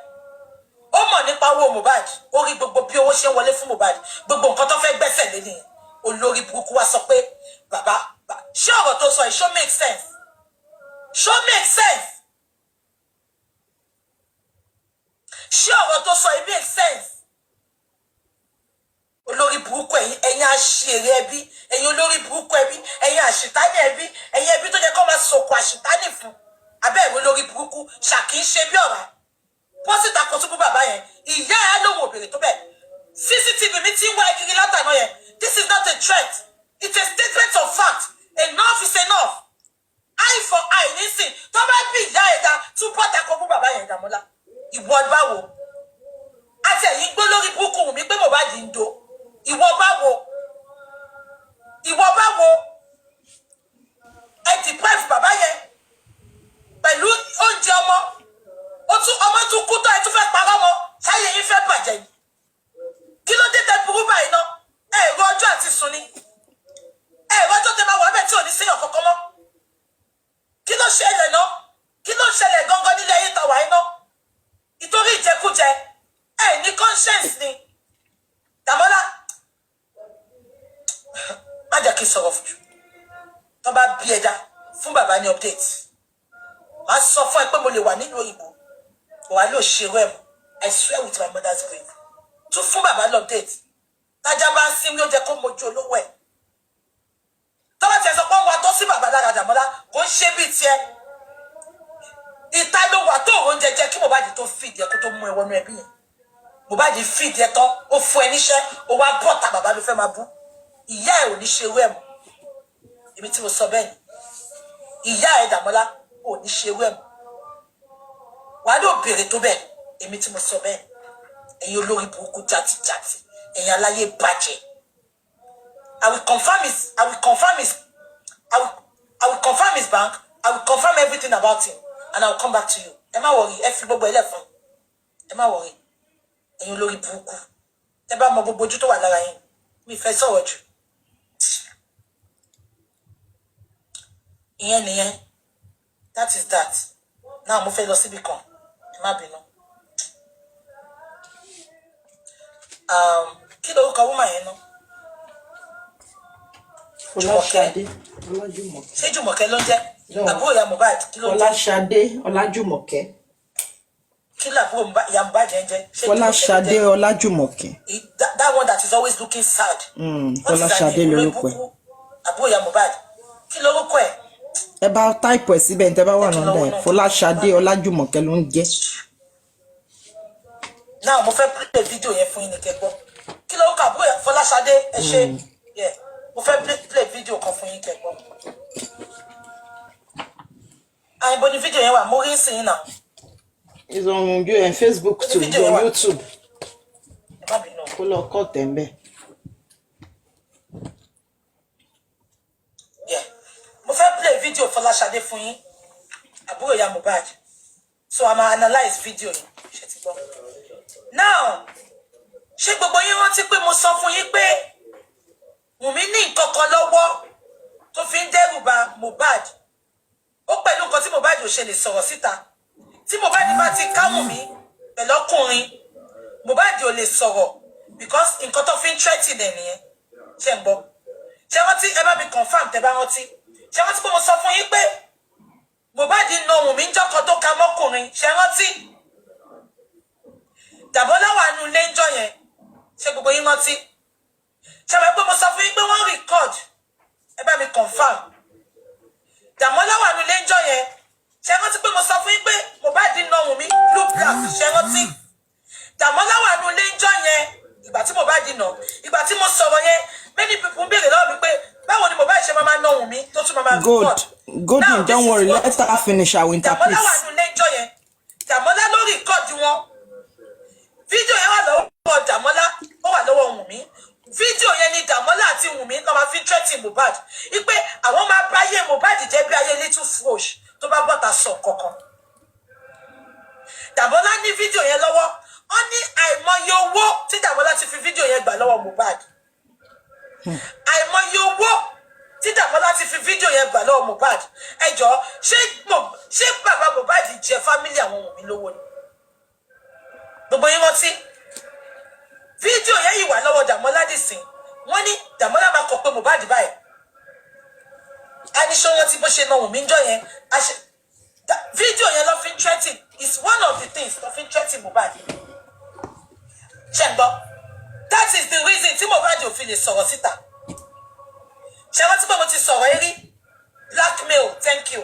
Speaker 11: ó mọ̀ nípa owó Mohbad ó rí gbogbo bí owó ṣe ń wọlé fún Mohbad gbogbo nǹkan tó fẹ́ gbẹ́sẹ̀ lé nìyẹn olórí burúkú wá sọ pé bàbá ṣé ọ̀rọ̀ tó sọ yìí ṣó make sense ṣó make sense ṣé ọ̀rọ̀ tó sọ yìí make sense olórí burúkú ẹ̀yin àṣìírí ẹbí ẹ̀yin olórí burúkú ẹbí ẹ̀yin àṣìtáni ẹbí ẹ̀yin ẹbí tó jẹ́ kó máa sòkò àṣìtáni fún abẹ́ ìwé olórí burúkú ṣàkí ń ṣe bí ọ̀rá pọ́sítà kan tún bú bàbá yẹn ìyá ẹ̀ lóhùn òbèrè tó bẹ̀ CCTV mi ti ń wá kiri látàná yẹn this is not a threat it's a statement of fact enough is enough eye for eye nísìn tó bá bí ìyá ẹ̀ dá tún bọ́tà kan bú bàbá yẹn Dàmọ́lá ìwọ báwo àti ẹ̀yin gbó lórí burúkú wù mí pé Mohbad ń do ìwọ báwo ẹ deprive bàbá yẹn pẹ̀lú oúnjẹ ọmọ ọmọ tún kú tó ẹ tún fẹ́ parọ́ wọn ṣáyé yín fẹ́ bàjẹ́ yìí kí ló dé tẹ burú báyìí náà ẹ̀rọ ọjọ́ àti sùn ni ẹ̀rọ ọjọ́ tẹ máa wà bẹ́ẹ̀ tí ò ní séyàn kankan mọ́ kí ló ṣẹlẹ̀ náà kí ló ṣẹlẹ̀ gangan nílé ayé tàwa yìí náà ìtorí ìjẹkújẹ ẹ̀ ní conscience ni Dàmọ́lá má jẹ́ kí n sọ̀rọ̀ fún jù tó bá bí ẹja fún bàbá ní update má sọ fún ẹ pé mo lè wà nínú òyìnbó wà ló ṣe rẹ̀ mọ́ I swear with my mother's grave tún fún bàbá ní update tájá bá ń sin ló jẹ́ kó mojú olówó ẹ̀ tó bá tiẹ̀ sọ pé wọ́n tó sí bàbá lára Dàmọ́lá kò ń ṣe bíi tiẹ̀ ìta ló wà tó oúnjẹ jẹ́ kí Mohbad tó fìdí ẹ kó tó mú ẹ wọnú ẹbí yẹn Mohbad fìdí ẹ tán ó fún ẹ níṣẹ́ ó wá bọ́ta bàbá ló fẹ́ máa bú ìyá ẹ ò ní ṣe wẹ́ẹ̀mù èmi tí mo sọ bẹ́ẹ̀ ni ìyá ẹ Dàmọ́lá ò ní ṣe wẹ́ẹ̀mù wàá ló béèrè tó bẹ́ẹ̀ èmi tí mo sọ bẹ́ẹ̀ ẹ̀yin olórí burúkú jàtìjàtì ẹ̀yin aláyé bàjẹ́ I will confirm his bank I will confirm everything about him and I will come back to you ẹ má worry, ẹ fi gbogbo ẹlẹ́ fún. Ẹ má worry. Ẹ̀yin olórí burúkú. Tẹ́ bá mọ gbogbo ojú tó wà lára yín. Mi fẹ́ sọ̀rọ̀ jù. Ìyẹn nìyẹn. That is that. Now mo fẹ́ lọ síbi kan. Ẹ má bínú. Kí lorúkọ woman yẹn náà?
Speaker 7: Fọláṣadé.
Speaker 11: Ṣé Jùmọ̀kẹ́ ló ń jẹ́? Àbúrò ìyá Mohbad kí ló ń jẹ́?
Speaker 7: Fọláṣadé Ọlájùmọ̀kẹ́.
Speaker 11: Kí làbúrò ìyá Mohbad yẹn jẹ́?
Speaker 7: Fọláṣadé Ọlájùmọ̀kẹ́.
Speaker 11: That one that is always looking sad.
Speaker 7: Fọláṣadé lorúkọ ẹ̀.
Speaker 11: Àbúrò ìyá Mohbad. Kí lorúkọ ẹ̀?
Speaker 7: Ẹ bá táìpù ẹ̀ síbẹ̀ ní tẹ́ bá wà lọ́dọ̀ ẹ̀. Fọláṣadé Ọlájùmọ̀kẹ́ ló ń jẹ́.
Speaker 11: Now mo fẹ́ play video yẹn fún yín ní kẹ́gbọ́. Kí lorúkọ àbúrò ìyá Fọláṣadé ẹ ṣe? Yeah. Mo fẹ́ play video kan fún yín kẹ́gbọ́. Àìbò ni video yẹn wà, mo rí sí yín náà.
Speaker 7: It's on Facebook too, it's on YouTube. Kó lọ kọ́ tẹ̀m̀bẹ̀.
Speaker 11: Yeah. Mo fẹ́ play video Fọláṣadé fún yín. Àbúrò ìyá Mohbad. So I'm gonna analyze video yìí. Ṣé ti gbọ́? Now, ṣé gbogbo yín rántí pé mo sọ fún yín pé Wùmí ní nǹkan kan lọ́wọ́ tó fi ń dẹ́rù ba Mohbad. Ó pẹ̀lú nǹkan tí Mohbad ò ṣe lè sọ̀rọ̀ síta. Tí Mohbad bá ti ká Wùmí pẹ̀lú ọkùnrin, Mohbad ò lè sọ̀rọ̀ because nǹkan tó fi ń threaten ẹ̀ nìyẹn. Ṣé ń gbọ́? Ṣé rántí ẹ bá mi confirm tẹ́ bá rántí? Ṣé rántí pé mo sọ fún yín pé Mohbad na Wùmí ńjọ́ tó ká mọ́kùnrin? Ṣé rántí? Dàbọ́lá wà nù ilé ńjọ́ yẹn. Ṣé gbogbo yín rántí? Ṣé wàá pé mo sọ fún yín pé wọ́n record? Ẹ bá mi confirm. Dàmọ́lá wà nù ilé ńjọ́ yẹn. Ṣé rántí pé mo sọ fún yín pé Mohbad na Wùmí blue black? Ṣé rántí? Dàmọ́lá wà nù ilé ńjọ́ yẹn. Ìgbà tí Mohbad nà, ìgbà tí mo sọ̀rọ̀ yẹn, many people ń béèrè lọ́wọ́ mi pé báwo ni Mohbad ṣe máa na Wùmí tó tún máa record?
Speaker 7: Golden, don't worry, let her finish our interpret.
Speaker 11: Dàmọ́lá wà nù ilé ńjọ́ yẹn. Dàmọ́lá ló record wọn. Fídíò yẹn wà lọ́wọ́ Dàmọ́lá, ó wà lọ́wọ́ Wùmí. Fídíò yẹn ni Dàmọ́lá àti Wùmí ló máa fi threaten Mohbad. Ipe àwọn máa bá ayé Mohbad jẹ́ bí ayé little frosh tó bá bọ́ta sọ kankan. Dàmọ́lá ní fídíò yẹn lọ́wọ́. Ó ní àìmọye owó tí Dàmọ́lá ti fi fídíò yẹn gbà lọ́wọ́ Mohbad. Àìmọye owó tí Dàmọ́lá ti fi fídíò yẹn gbà lọ́wọ́ Mohbad. Ẹ jọ̀ọ́, ṣé bàbá Mohbad jẹ fámílì àwọn Wùmí lówó ni? Gbogbo yín rántí? Fídíò yẹn yìí wà lọ́wọ́ Dàmọ́lá dìsín. Wọ́n ní Dàmọ́lá máa kọ̀ pé Mohbad báyìí. Aníṣó wọn ti bó ṣe náà Wùmí ńjọ́ yẹn. Fídíò yẹn lọ fi ń threaten is one of the things lọ fi ń threaten Mohbad. Ṣé ń gbọ́? That is the reason tí Mohbad ò fi lè sọ̀rọ̀ síta. Ṣé wọ́n ti pé mo ti sọ̀rọ̀ ẹ rí? Blackmail, thank you.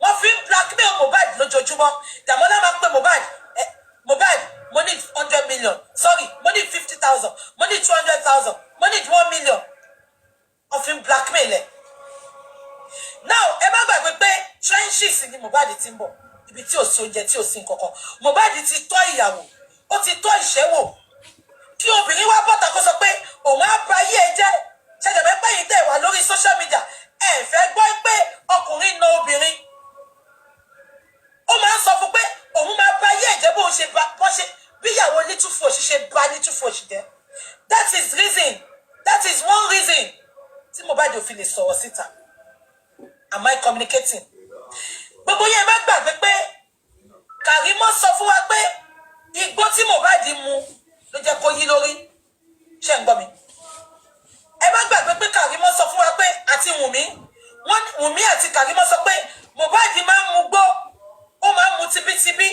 Speaker 11: Wọ́n fi ń blackmail Mohbad lójoojúmọ́. Dàmọ́lá máa ń pè Mohbad. Mohbad, mo need 100 million. Sorry, mo need 50,000. Mo need 200,000. Mo need 1 million. Of him blackmail. Now, ẹ má gbàgbé pé trenches ni Mohbad ti ń bọ̀. Ibi tí ò sí oúnjẹ, tí ò sí nǹkankan. Mohbad ti tọ́ ìyàwó. Ó ti tọ́ ìṣẹ́wò. Kí obìnrin wá bọ́ta kó sọ pé òun á ba ayé ẹ jẹ́. Ṣẹ̀ṣẹ̀ fẹ́ pẹ́ yìí tẹ̀ wá lórí social media. Ẹ fẹ́ gbọ́ pé ọkùnrin na obìnrin. Ó máa ń sọ fún pé òun máa bá ayé ẹ̀jẹ̀ bó ṣe bá wọ́n ṣe bíyàwó little fosh ṣe bá little fosh jẹ́. That is reason. That is one reason tí Mohbad ò fi lè sọ̀rọ̀ síta. Am I communicating? Gbogbo yẹn má gbàgbé pé Kàrímọ́ sọ fún wa pé igbó tí Mohbad mu ló jẹ́ kó yí lórí. Ṣé ń gbọ́ mi? Ẹ má gbàgbé pé Kàrímọ́ sọ fún wa pé àti Wùmí àti Kàrímọ́ sọ pé Mohbad máa ń mu gbó. Ó máa ń mu tibítibí.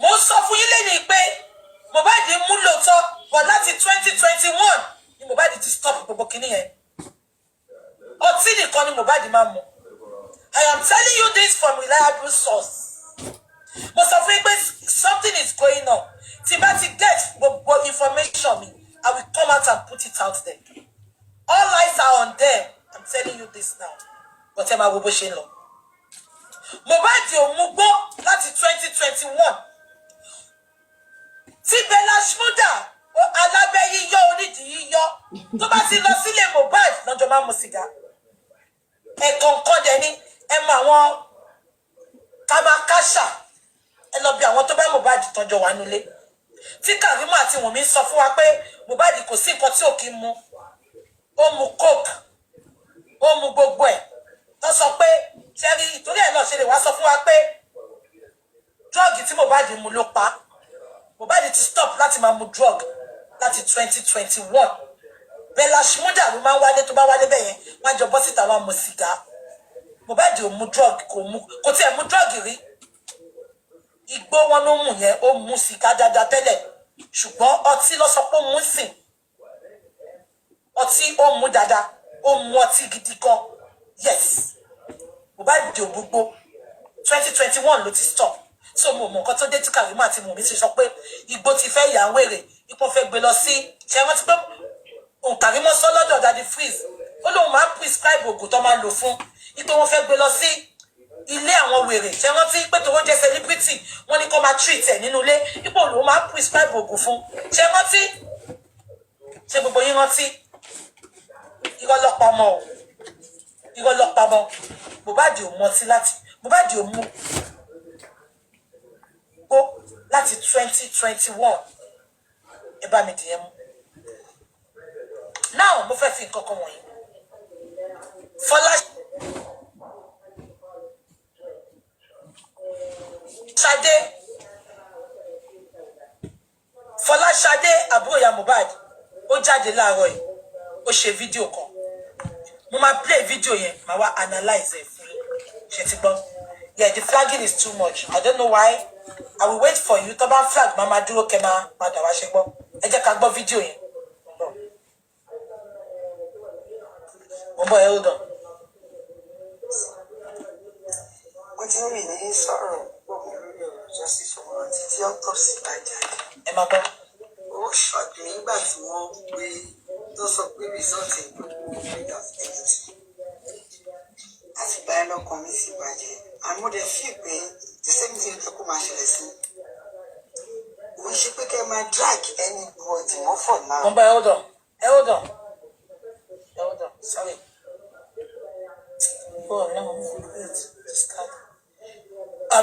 Speaker 11: Mo sọ fún yín lẹ́yìn pé Mohbad mú lóòótọ́ bọ̀ láti 2021 ni Mohbad ti stop gbogbo kìíní yẹn. Ọtí nìkan ni Mohbad máa ń mu. I am telling you this from reliable source. Mo sọ fún yín pé something is going on. Tí bá ti get gbogbo information mi, I will come out and put it out there. All eyes are on them. I'm telling you this now. But ẹ máa wo bó ṣe ń lọ. Mohbad ò mú gbó láti 2021. Tí Bella Shmurda alábẹ́ yíyọ onídìí yíyọ tó bá ti lọ sílé Mohbad lọ́jọ́ máa mu sìgá. Ẹ̀kọ̀ọ̀kan dẹ̀ ni ẹ mọ àwọn Kamakasha ẹ lọ bí àwọn tó bá Mohbad tọ́jọ́ wà nílé tí Karimo àti Wunmi sọ fún wa pé Mohbad kò sí nǹkan tí ò kí mu ó mu coke ó mu gbogbo ẹ̀ tó sọ pé ṣẹ́rí ìtorí ẹ̀ náà ṣe lè wá sọ fún wa pé drug tí Mohbad mu ló pa Mohbad ti stop láti máa mu drug láti 2021 Bella Shmurda ló máa ń wálé tó bá wálé bẹ́ẹ̀ yẹn wọ́n á jọ bọ́ síta wọn mu sìgá Mohbad ò mu drug kò tiẹ̀ mu drug rí igbó wọn ló mú yẹn ó mu sìgá dáadáa tẹ́lẹ̀ ṣùgbọ́n ọtí ló sọ pé ó mu sìn ọtí ó mu dáadáa ó mu ọtí gidi gan yes Mohbad ò gbogbo 2021 ló ti stop so mo mọ nǹkan tó dé tí Karimo àti Wunmi ti sọ pé igbó ti fẹ́ yà ń wèrè ipò fẹ́ gbé lọ sí ṣe wọ́n ti pé Karimo sọ lọ́dọ̀ Daddy Freeze ó lóun máa ń prescribe oògùn tó máa lò fún ipò wọn fẹ́ gbé lọ sí ilé àwọn wèrè ṣe wọ́n ti pé tó jẹ́ celebrity wọ́n ní kó máa treat ẹ̀ nínú ilé ipò lòun máa ń prescribe oògùn fún ṣe wọ́n ti ṣe gbogbo yín rántí irọ́ lọ́pamọ́ o irọ́ lọ́pamọ́ Mohbad ò mọtí Mohbad ò mú gbó láti 2021 ẹ bá mi dìyẹn mú now mo fẹ́ fi nǹkan kan wọ̀nyí Fọláṣadé àbúrò ìyá Mohbad ó jáde láàárọ̀ yìí ó ṣe fídíò kan mo máa play fídíò yẹn màá wá analyze ẹ̀ fún ṣe ti gbọ́ yeah the flagging is too much I don't know why I will wait for you tó bá flag máa dúró kẹ́ máa padà wá ṣe gbọ́ ẹ jẹ́ ká gbọ́ fídíò yẹn mo bọ̀ ẹ hold on.
Speaker 12: wọ́n ti ń rìn ní sọ̀rọ̀ gbogbo lórí ọ̀rọ̀ justice ọmọ àti tí autopsy bá jáde.
Speaker 11: ẹ máa gbọ́.
Speaker 12: ó ṣọ́ọ̀kì nígbà tí wọ́n gbé tó sọ pé result ìgbòho ìgbà ẹ̀yìntì láti gba ẹ lọ́kàn mi sí ìbàjẹ́ àmọ́ dẹ̀ fi pé the same thing tó kó máa ṣẹlẹ̀ sí kò ń ṣe pé kẹ́ máa drag anybody mọ́ for now.
Speaker 11: mo bọ̀ ẹ hold on hold on sorry. Oh no,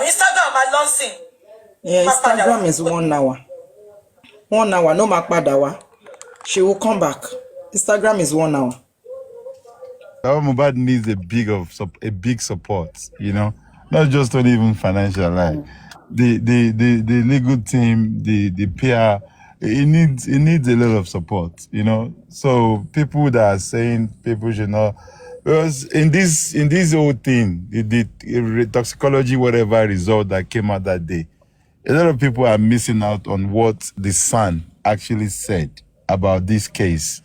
Speaker 11: Instagram my launching.
Speaker 13: Yeah, Instagram is 1 hour. 1 hour, no Makpadawa. She will come back. Instagram is 1 hour.
Speaker 9: Mohbad needs a big support, you know, not just only even financial, like the legal team, the PR. It needs a lot of support, you know. So people that are saying people should not, because in this whole thing, the toxicology whatever result that came out that day, a lot of people are missing out on what the Sun actually said about this case.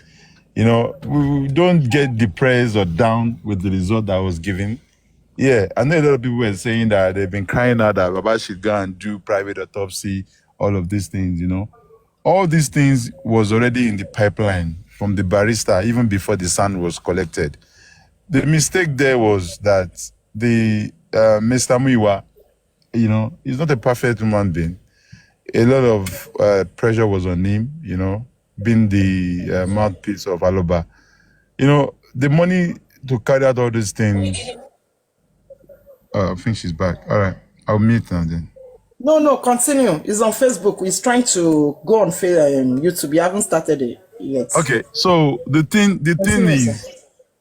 Speaker 9: You know, we don't get depressed or down with the result that was given. Yeah, I know a lot of people were saying that they've been crying out that Baba should go and do private autopsy, all of these things, you know. All these things was already in the pipeline from the barrister even before the Sun was collected. The mistake there was that the Mr. Muiwa, you know, he's not a perfect human being. A lot of pressure was on him, you know, being the mouthpiece of Aloba. You know, the money to carry out all these things. I think she's back. All right, I'll mute now then.
Speaker 13: No, continue. It's on Facebook. He's trying to go on YouTube. You haven't started it yet.
Speaker 9: Okay, so the thing is,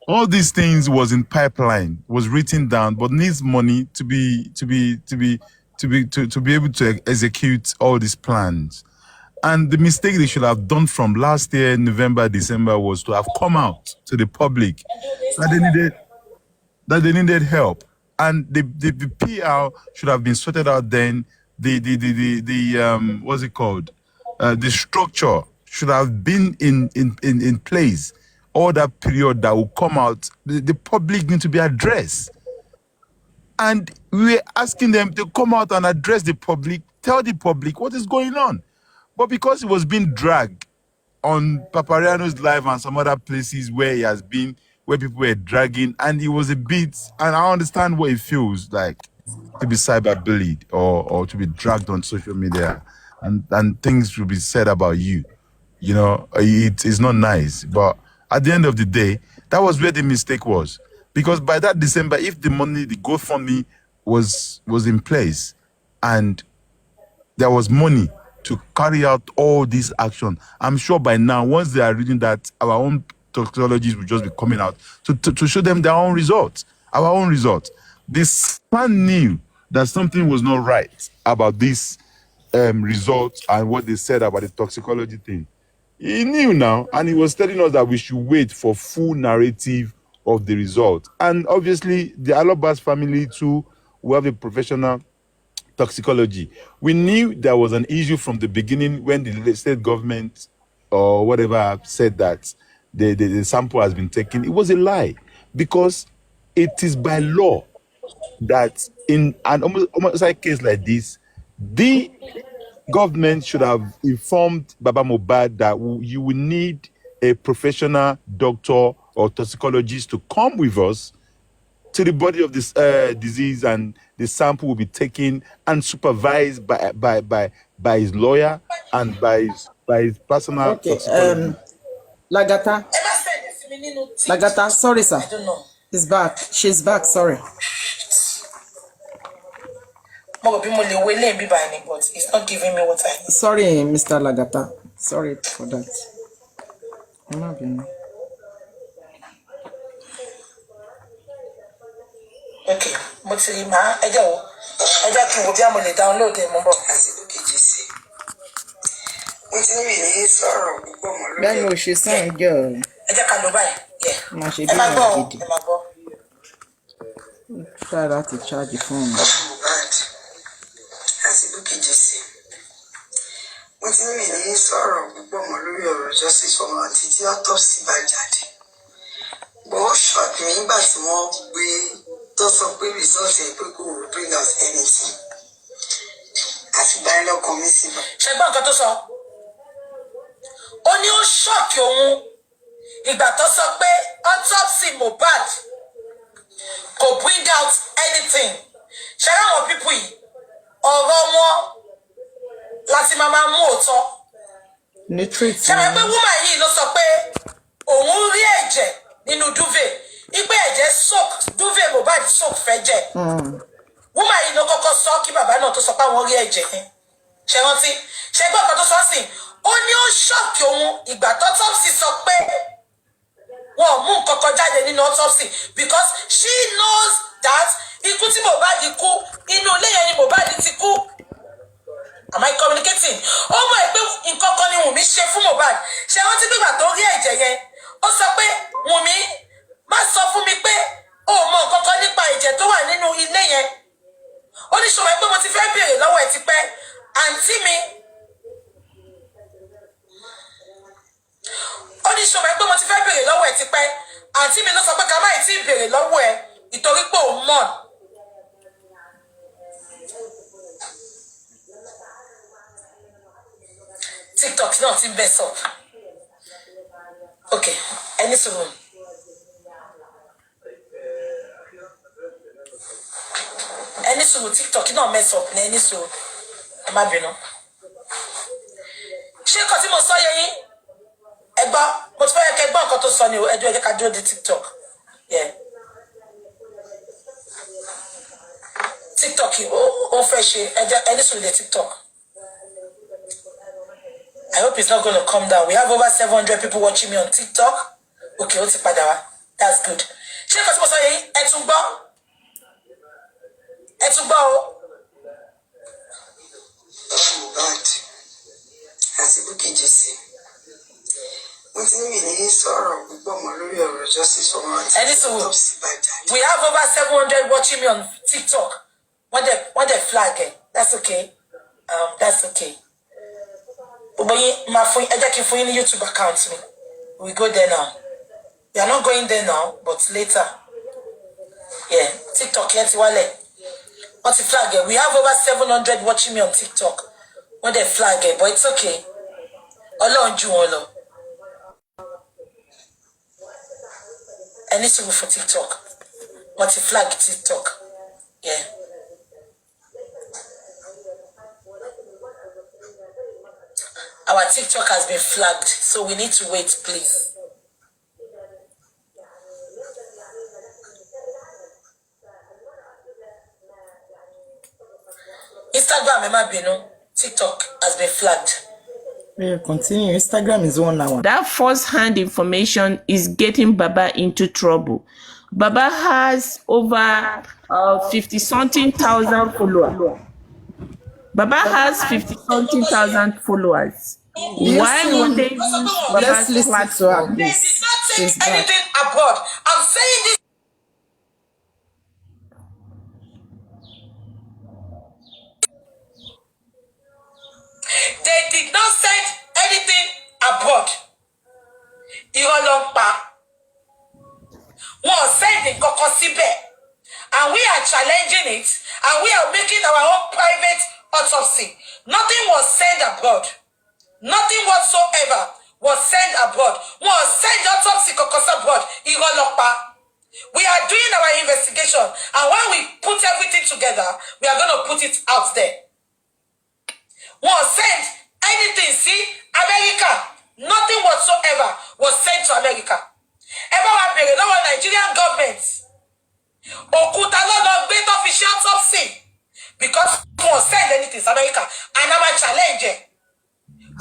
Speaker 9: all these things was in pipeline, was written down, but needs money to be able to execute all these plans. And the mistake they should have done from last year, November, December, was to have come out to the public that they needed help, and the PR should have been sorted out then. The what's it called? The structure should have been in place. All that period that will come out, the public need to be addressed. And we're asking them to come out and address the public, tell the public what is going on. But because it was being dragged on Papariano's live and some other places where he has been, where people were dragging, and it was a bit, and I understand what it feels like to be cyberbullied or to be dragged on social media and things will be said about you. You know, it's not nice. But at the end of the day, that was where the mistake was. Because by that December, if the money, the GoFundMe was in place, and there was money to carry out all this action. I'm sure by now, once they are reading that, our own toxicologists will just be coming out to show them their own results, our own results. This man knew that something was not right about this results and what they said about the toxicology thing. He knew now, and he was telling us that we should wait for full narrative of the result. And obviously, the Alobas family too will have a professional toxicology. We knew there was an issue from the beginning when the state government or whatever said that the sample has been taken. It was a lie, because it is by law that in an homicide case like this, the government should have informed Baba Mohbad that you will need a professional doctor or toxicologist to come with us to the body of this disease, and the sample will be taken and supervised by his lawyer and by his personal
Speaker 13: Okay.
Speaker 9: toxicologist.
Speaker 13: Lagata. Lagata, sorry, sir.
Speaker 11: I don't know.
Speaker 13: He's back. She's back. Sorry.
Speaker 11: But it's not giving me what I need.
Speaker 13: Sorry, Mr. Lagata. Sorry for that. I'm not being.
Speaker 11: Okay, but see, ma, I just can go down and download them.
Speaker 13: Then we should send girl.
Speaker 11: I just can buy. Yeah.
Speaker 13: Ma she
Speaker 11: Am I go?
Speaker 13: Try that to charge the phone.
Speaker 12: wọ́n ti ní mi ní sọ̀rọ̀ púpọ̀ mọ́ lórí ọ̀rọ̀ justice for Mohbad títí autopsy bá jáde. But ó shock mi nígbà tí wọ́n gbé tó sọ pé result ẹ̀ pé kò bring out anything. Àti ìgbà yẹn lọ́kàn mi sí.
Speaker 11: Ṣẹgbọ́n nǹkan tó sọ, ó ní ó ṣọ́ọ̀kì òun ìgbà tó sọ pé autopsy Mohbad kò bring out anything. Ṣé àwọn pípù yìí ọ̀rọ̀ wọn láti máa mú òótọ́. Ṣé ẹ pé woman yìí ló sọ pé òun rí ẹ̀jẹ̀ nínú duvet, ipe ẹ̀jẹ̀ soak duvet Mohbad soak fẹ́ jẹ. Woman yìí ló kọ́kọ́ sọ kí bàbá náà tó sọ pé àwọn rí ẹ̀jẹ̀ yẹn. Ṣé rántí? Ṣé gbọ́ nǹkan tó sọ sí? Ó ní ó ṣọ́ọ̀kì òun ìgbà tó autopsy sọ pé wọn ò mú nǹkan kan jáde nínú autopsy because she knows that ikú tí Mohbad kú inú ilé yẹn ni Mohbad ti kú. Am I communicating? Ó mọ̀ pé nǹkan kan ni Wùnmí ṣe fún Mohbad. Ṣé wọ́n ti gbígbà tó rí ẹ̀jẹ̀ yẹn? Ó sọ pé Wùnmí má sọ fún mi pé ó mọ nǹkan kan nípa ẹ̀jẹ̀ tó wà nínú ilé yẹn. Ó ní ṣòwò pé mo ti fẹ́ béèrè lọ́wọ́ ẹ̀ tipẹ́. Àǹtí mi. Ó ní ṣòwò pé mo ti fẹ́ béèrè lọ́wọ́ ẹ̀ tipẹ́. Àǹtí mi ló sọ pé ká má ì tí ì béèrè lọ́wọ́ ẹ̀ ìtorí pé òun mọ̀. TikTok náà ti mess up. Okay, ẹni sọ̀rọ̀. Ẹni sọ̀rọ̀ TikTok náà mess up ní ẹni sọ̀rọ̀. Ẹ má bínú. Ṣé nǹkan tí mo sọ yẹ yín? Ẹ gbọ́, mo ti fẹ́ yẹ kẹ́ gbọ́ nǹkan tó sọ ni o, ẹ jẹ́ ká dúró di TikTok. Yeah. TikTok ó fẹ́ ṣe ẹni sọ̀rọ̀ lè TikTok. I hope it's not going to come down. We have over 700 people watching me on TikTok. Okay, ó ti padà wá. That's good. Ṣé nǹkan tí mo sọ yẹ yín? Ẹ tún gbọ́. Ẹ tún gbọ́ o.
Speaker 12: Mohbad àti Bukky Jesse. Wọ́n ti ní mi ní sọ̀rọ̀ púpọ̀ mọ́ lórí ọ̀rọ̀ justice for Mohbad títí autopsy bá jáde.
Speaker 11: We have over 700 watching me on TikTok. What the flag? That's okay. That's okay. But ẹ jẹ́ kí n fún yín ní YouTube account mi. We go there now. We are not going there now, but later. Yeah, TikTok yẹn ti wálẹ̀. Wọ́n ti flag ẹ̀. We have over 700 watching me on TikTok. Wọ́n dẹ̀ flag ẹ̀, but it's okay. Ọlọ́run jù wọn lọ. Ẹni sùúrù fún TikTok. Wọ́n ti flag TikTok. Yeah. Our TikTok has been flagged, so we need to wait, please. Instagram, ẹ má bínú. TikTok has been flagged.
Speaker 13: Yeah, continue. Instagram is 1 hour.
Speaker 14: That first-hand information is getting Baba into trouble. Baba has over 50-something thousand followers. Baba has 50-something thousand followers. Why would they use
Speaker 13: Let's
Speaker 14: Baba's
Speaker 13: listen to her,
Speaker 14: platform?
Speaker 11: They
Speaker 13: please.
Speaker 11: did not
Speaker 13: She's
Speaker 11: take
Speaker 13: back.
Speaker 11: anything abroad. I'm saying this. They did not send anything abroad. Irọ́ ló ń pa. Wọ́n send nǹkankan síbẹ̀. And we are challenging it. And we are making our own private autopsy. Nothing was sent abroad. Nothing whatsoever was sent abroad. Wọ́n send autopsy kankan abroad. Irọ́ ló pa. We are doing our investigation. And when we put everything together, we are going to put it out there. Wọ́n send anything, see, America, nothing whatsoever was sent to America. Ẹ bá wa bèrè lọ́wọ́ Nigerian government. Òkúta ló lọ gbé tó fi ṣe autopsy because wọ́n send anything to America and I'm a challenge.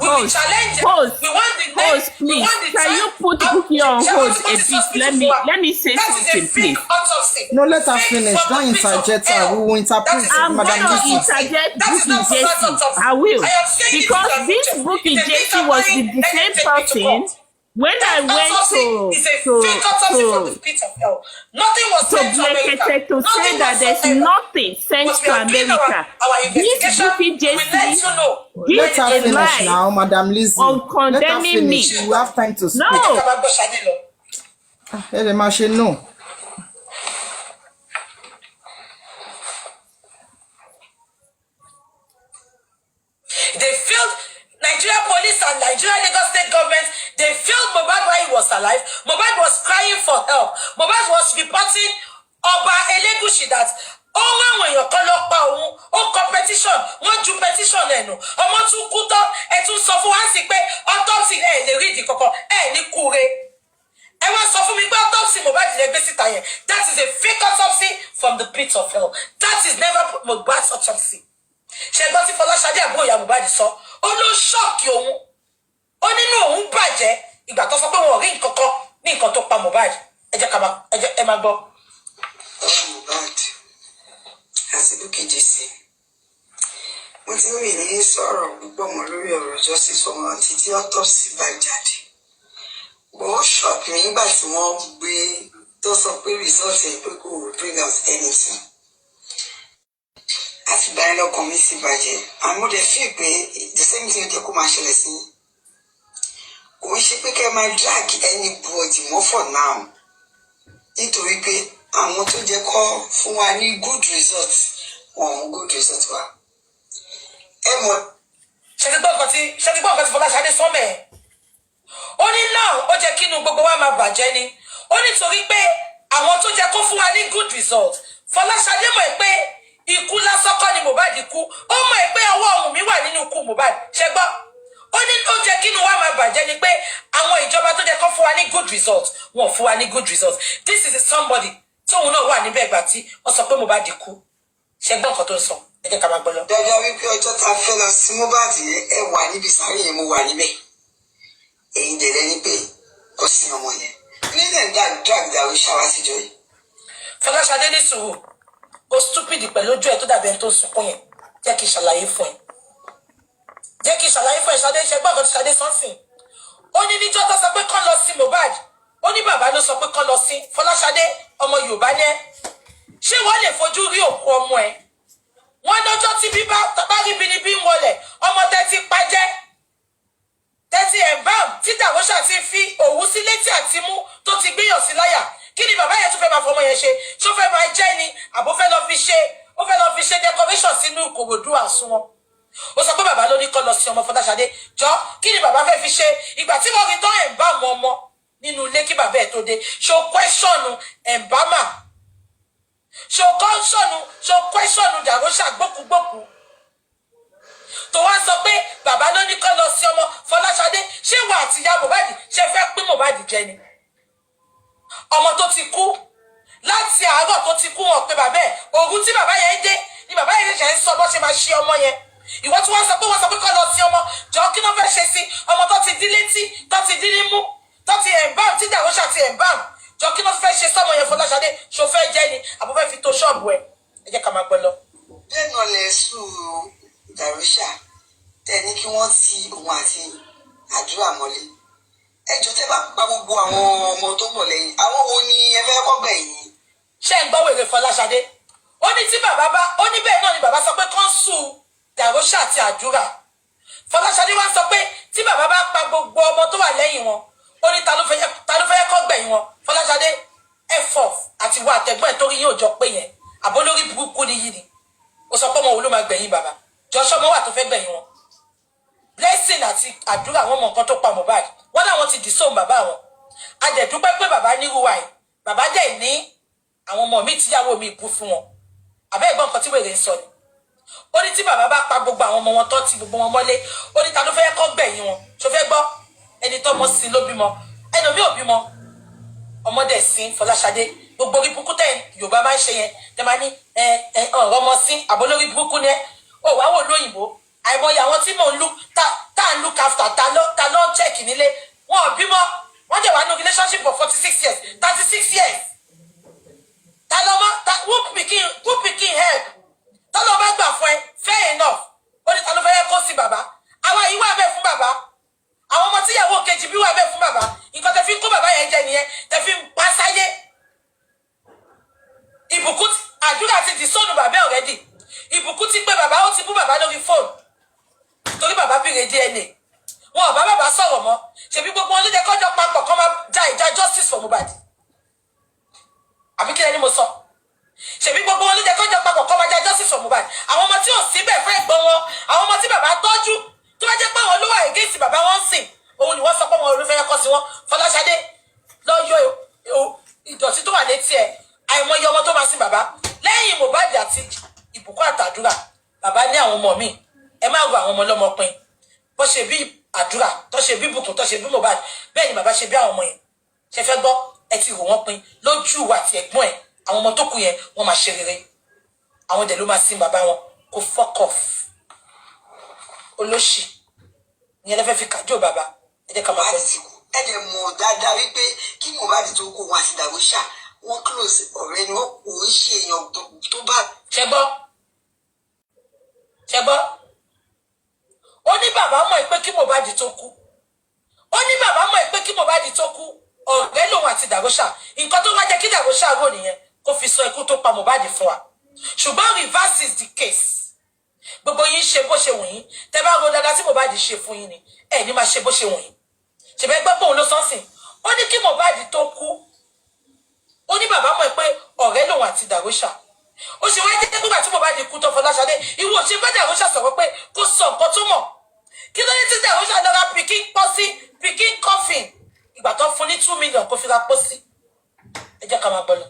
Speaker 11: We will challenge. We want the name.
Speaker 14: Host,
Speaker 11: We
Speaker 14: please,
Speaker 11: want the
Speaker 14: can
Speaker 11: time.
Speaker 14: you put Bookie on hold a bit? Let me say something, please.
Speaker 13: No, let her finish. Don't interject her. We will interpret.
Speaker 14: I'm going
Speaker 13: Madam
Speaker 14: to
Speaker 13: Gisi.
Speaker 14: interject Bookie JC. I will. Because this Bookie JC was with the same person when I went to say that there's nothing sent to America. This Bookie JC
Speaker 13: Let her
Speaker 14: did a
Speaker 13: finish
Speaker 14: lie
Speaker 13: now, Madam Lizzie.
Speaker 14: on
Speaker 13: Let her
Speaker 14: condemning me.
Speaker 13: finish. You have time to speak.
Speaker 14: No.
Speaker 13: No.
Speaker 11: They failed Nigeria police and Nigeria Lagos state government. They failed Mohbad while he was alive. Mohbad was crying for help. Mohbad was reporting Oba Elegushi that when you're competition, one do petition enu. Ọmọ tún kú tán, ẹ tún sọ fún wa sí pé autopsy lè rí ìdí kankan, ní kúre. Ẹ wá sọ fún mi pé autopsy Mohbad lè gbé síta yẹn. That is a fake autopsy from the pit of hell. That is never Mohbad's autopsy. Ṣẹ̀gbọ́n tí Fọláṣadé àbúrò ìyá Mohbad sọ, ó ló ṣọ́ọ̀kì òun. Ó nínú òun bàjẹ́ ìgbà tó sọ pé wọn ò rí nǹkan kan ní nǹkan tó pa Mohbad. Ẹ máa gbọ́.
Speaker 12: Mohbad àti Bukky Jesse. Mo ti rí ní sọ̀rọ̀ púpọ̀ mọ́ lórí ọ̀rọ̀ justice ọmọ àti tí autopsy bá jáde. Bó ṣọ́ọ̀kì mi nígbà tí wọ́n gbé tó sọ pé result ẹ̀ pé kò bring out anything. Àti báyìí lọ́kàn mi sì bàjẹ́. Àmọ́ dẹ̀ fi pé the same thing jẹ́ kó máa ṣẹlẹ̀ sí. Kò ń ṣe pé kẹ́ máa drag anybody mọ́ for now. Nítorí pé àwọn tó jẹ́ kọ́ fún wa ní good result wọn mú good result wa. Ẹ mọ̀.
Speaker 11: Ṣètìgbọ́n kan tí Fọláṣadé sọ́mẹ̀. Ó ní náà ó jẹ́ kí inú gbogbo wa máa bàjẹ́ ni. Ó nítorí pé àwọn tó jẹ́ kó fún wa ní good result. Fọláṣadé mọ̀ pé ikú lásán kọ́ ni Mohbad kú. Ó mọ̀ pé ọwọ́ ọ̀hún mi wà nínú ikú Mohbad. Ṣẹ́gbọ́n. Ó ní ó jẹ́ kí inú wa máa bàjẹ́ ni pé àwọn ìjọba tó jẹ́ kó fún wa ní good result wọn fún wa ní good result. This is somebody tóun náà wà níbẹ̀ ìgbà tí wọ́n sọ pé Mohbad kú. Ṣẹ́gbọ́n nǹkan tó ń sọ. Ẹ jẹ́ ká máa gbọ́ lọ.
Speaker 12: Dájọ́ wípé ọjọ́ tá a fẹ́ lọ sí Mohbad yẹn ẹ wà níbi sáré yẹn mo wà níbẹ̀. Èyí dẹ̀ lẹ́ni pé kò sí ọmọ yẹn. Nílẹ̀ ń drag dàrú ṣáwá síjọ yìí.
Speaker 11: Fọláṣadé ní sùúrù. Ó stupid pẹ̀lú ojú ẹ̀ tó dàbí ẹni tó sunkún yẹn. Jẹ́ kí n ṣàlàyé fún ẹ. Ṣadé ṣẹgbọ́n kan ti Ṣadé sọ́nsìn. Ó ní níjọ́ tó sọ pé kán lọ sí Mohbad. Ó ní bàbá ló sọ pé kán lọ sí Fọláṣadé ọmọ Yorùbá ní ẹ́. Ṣé wọ́n lè fojú rí òkú ọmọ ẹ̀? Wọ́n lọ́jọ́ tí bíbá bá rí binibi ń wọlé ọmọ tẹ́tí pàjẹ́. Tẹ́tí ẹ̀bám tí Dàwọ́ṣà ti fi òwú sí létí àti mú tó ti gbéyàn sí láyà. Kí ni bàbá yẹn tún fẹ́ máa fọmọ yẹn ṣe? Ṣó fẹ́ máa jẹ́ ni àbó fẹ́ lọ fi ṣe decoration sínú Ìkòròdú àsùnwọ̀n? Ó sọ pé bàbá ló ní kọ́ lọ sí ọmọ Fọláṣadé. Jọ kí ni bàbá fẹ́ fi ṣe? Ìgbà tí wọ́n rí tán ẹ̀bám ọmọ nínú ilé kí bàbá ẹ̀ tó dé. Ṣó kwẹ́ṣọ̀nù ẹ̀bámà? Ṣó kwẹ́ṣọ̀nù Dàwọ́ṣà gbókùgbókù? Tó wá sọ pé bàbá ló ní kọ́ lọ sí ọmọ Fọláṣadé. Ṣé wà àti ìyá Mohbad ṣe fẹ́ pín Mohbad jẹ ni? Ọmọ tó ti kú láti àárọ̀ tó ti kú wọn pé bàbá ẹ̀ òru tí bàbá yẹn dé ni bàbá yẹn ṣe ń sọ bó ṣe máa ṣe ọmọ yẹn. ìwọ tí wọ́n sọ pé kọ́ lọ sí ọmọ jọ kí wọ́n fẹ́ ṣe sí ọmọ tó ti dín létí tó ti dín nímú tó ti ẹ̀ǹbàm tí Dàrúṣà ti ẹ̀ǹbàm jọ kí wọ́n fẹ́ ṣe sọ́mọ yẹn Fọláṣadé ṣo fẹ́ jẹ́ ni àbò fẹ́ fi tó ṣọ́ọ̀bù ẹ̀ ẹ jẹ́ ká máa gbọ́ lọ.
Speaker 12: bẹ́ẹ̀ náà lẹ sùn Dàrúṣà tẹ ní kí wọ́n ti òun àti àdúrà mọ́lé ẹjọ́ tẹ́ bá pa gbogbo àwọn ọmọ tó mọ̀ lẹ́yìn àwọn wo ni ẹ fẹ́ kọ́ gbẹ̀yìn.
Speaker 11: ṣé ń gbọ́ wèrè Fọláṣadé ó ní tí bàbá bá ó ní bẹ́ẹ̀ náà ni bàbá sọ pé kán sùn Dàrúṣà àti àdúrà Fọláṣadé wá sọ pé tí bàbá bá pa gbogbo ọmọ tó wà lẹ́yìn wọn ó ní ta ló fẹ́ kọ́ gbẹ̀yìn wọn Fọláṣadé ẹ̀fọ́ àti wọ àtẹ̀gbọ́n ẹ̀ torí yóò jọ pé yẹn àbó lórí burúkú ni yìí ni ó sọ pé ọmọ wo ló máa gbẹ̀yìn bàbá jọ́sọ́ ọmọ wà tó fẹ́ gbẹ̀yìn wọn Blessing àti àdúrà wọn mọ nǹkan tó pa Mohbad wọn làwọn ti dìsóhùn bàbá wọn a dẹ̀ dúpẹ́ pé bàbá nírúwà yìí bàbá dẹ̀ ní àwọn ọmọ mi tíyàwó mi bú fún wọn àbẹ́ ẹ̀gbọ́n nǹkan tí wèrè ń sọ ni ó ní tí bàbá bá pa gbogbo àwọn ọmọ wọn tó ti gbogbo wọn mọ́lé ó ní ta ló fẹ́ kọ́ gbẹ̀yìn wọn ṣó fẹ́ gbọ́ ẹni tó mọ sí ló bímọ ẹni omi ò bímọ ọmọdé sí Fọláṣadé gbogbo orí burúkú tẹ Yorùbá máa ń ṣe yẹn tẹ máa ní ọ̀rọ̀ ọmọ sí àbólórí burúkú ni ẹ ó wá wò lóyìnbó àìmọye àwọn tí mò ń look tá ń look after ta ló ń check nílé wọn ò bímọ wọn dẹ̀ wà ní relationship for 46 years 36 years ta ló mọ who pikin help ta ló bá gbà fún ẹ fair enough ó ní ta ló fẹ́ kó sí bàbá àwọn yìí wà bẹ́ẹ̀ fún bàbá àwọn ọmọ tíyàwó kejì bí wà bẹ́ẹ̀ fún bàbá nǹkan tẹ fi ń kó bàbá yẹn jẹ nìyẹn tẹ fi ń pa sáyé ìbùkún àdúrà ti di sóònù bàbá already ìbùkún ti pé bàbá ó ti bú bàbá lórí fóònù torí bàbá bìrè DNA wọn ò bá bàbá sọ̀rọ̀ mọ́ ṣebí gbogbo wọn ló jẹ́ kọ́jọ́ papọ̀ kọ́ máa ja ìjà justice for Mohbad àbí kí lẹni mo sọ ṣebí gbogbo wọn ló jẹ́ kọ́jọ́ papọ̀ kọ́ máa ja justice for Mohbad àwọn ọmọ tí ò síbẹ̀ fẹ́ gbọ́n wọn àwọn ọmọ tí bàbá tọ́jú tó bá jẹ́ pé àwọn olówó against bàbá wọn sìn òun ni wọ́n sọ pé wọn ò fẹ́ kọ́ sí wọn Fọláṣadé lọ́yọ̀ ìdọ̀tí tó wà létí ẹ̀ àìmọye ọmọ tó máa sin bàbá lẹ́yìn Mohbad àti ìbùkún àtàdúrà bàbá ní àwọn ọmọ míì ẹ má ro àwọn ọmọ ọlọ́mọ pin bó ṣe bí àdúrà tó ṣe bí bùkún tó ṣe bí Mohbad bẹ́ẹ̀ ni bàbá ṣe bí àwọn ọmọ yẹn ṣe fẹ́ gbọ́ ẹ ti rò wọ́n pin lójú ìwà àti ẹ̀gbọ́n ẹ̀ àwọn ọmọ tó kù yẹn wọ́n máa ṣe rere àwọn dẹ̀ ló máa sin bàbá wọn kó fuck off olóṣì ìyẹn lẹ́fẹ́ fi kàjọ bàbá ẹ jẹ́ ká máa kọ́ sí.
Speaker 12: ẹ dẹ̀ mọ̀ dáadáa wípé kí Mohbad tó kó wọn àti Dàrúṣà wọn close ọ̀rẹ́ ni wọn kò ń ṣe èèyàn tó bá.
Speaker 11: ṣẹ gbọ́ ó ní bàbá mọ̀ pé kí Mohbad tó kú ó ní bàbá mọ̀ pé kí Mohbad tó kú ọ̀rẹ́ lòun àti Dàrúṣà nǹkan tó wá jẹ́ kí Dàrúṣà rò nìyẹn kó fi sọ ikú tó pa Mohbad fún wa ṣùgbọ́n reverse is the case gbogbo yín ṣe bó ṣe wù yín tẹ bá ro dáadáa tí Mohbad ṣe fún yín ni ẹ ní máa ṣe bó ṣe wù yín ṣèbẹ́ gbọ́ pé òun ló sọ́nsìn ó ní kí Mohbad tó kú ó ní bàbá mọ̀ pé ọ̀rẹ́ lòun àti Dàrúṣà ó ṣe wáyé jẹ́ nígbà tí Mohbad kú tó Fọláṣadé ìwọ ṣe bá Dàrúṣà sọ̀rọ̀ pé kó sọ nǹkan tó mọ̀ kí ló ní tí Dàrúṣà lọ́ra pikin coffin ìgbà tó fún ní 2 million kó fi ra pósí ẹ jẹ́ ká máa gbọ́ lọ.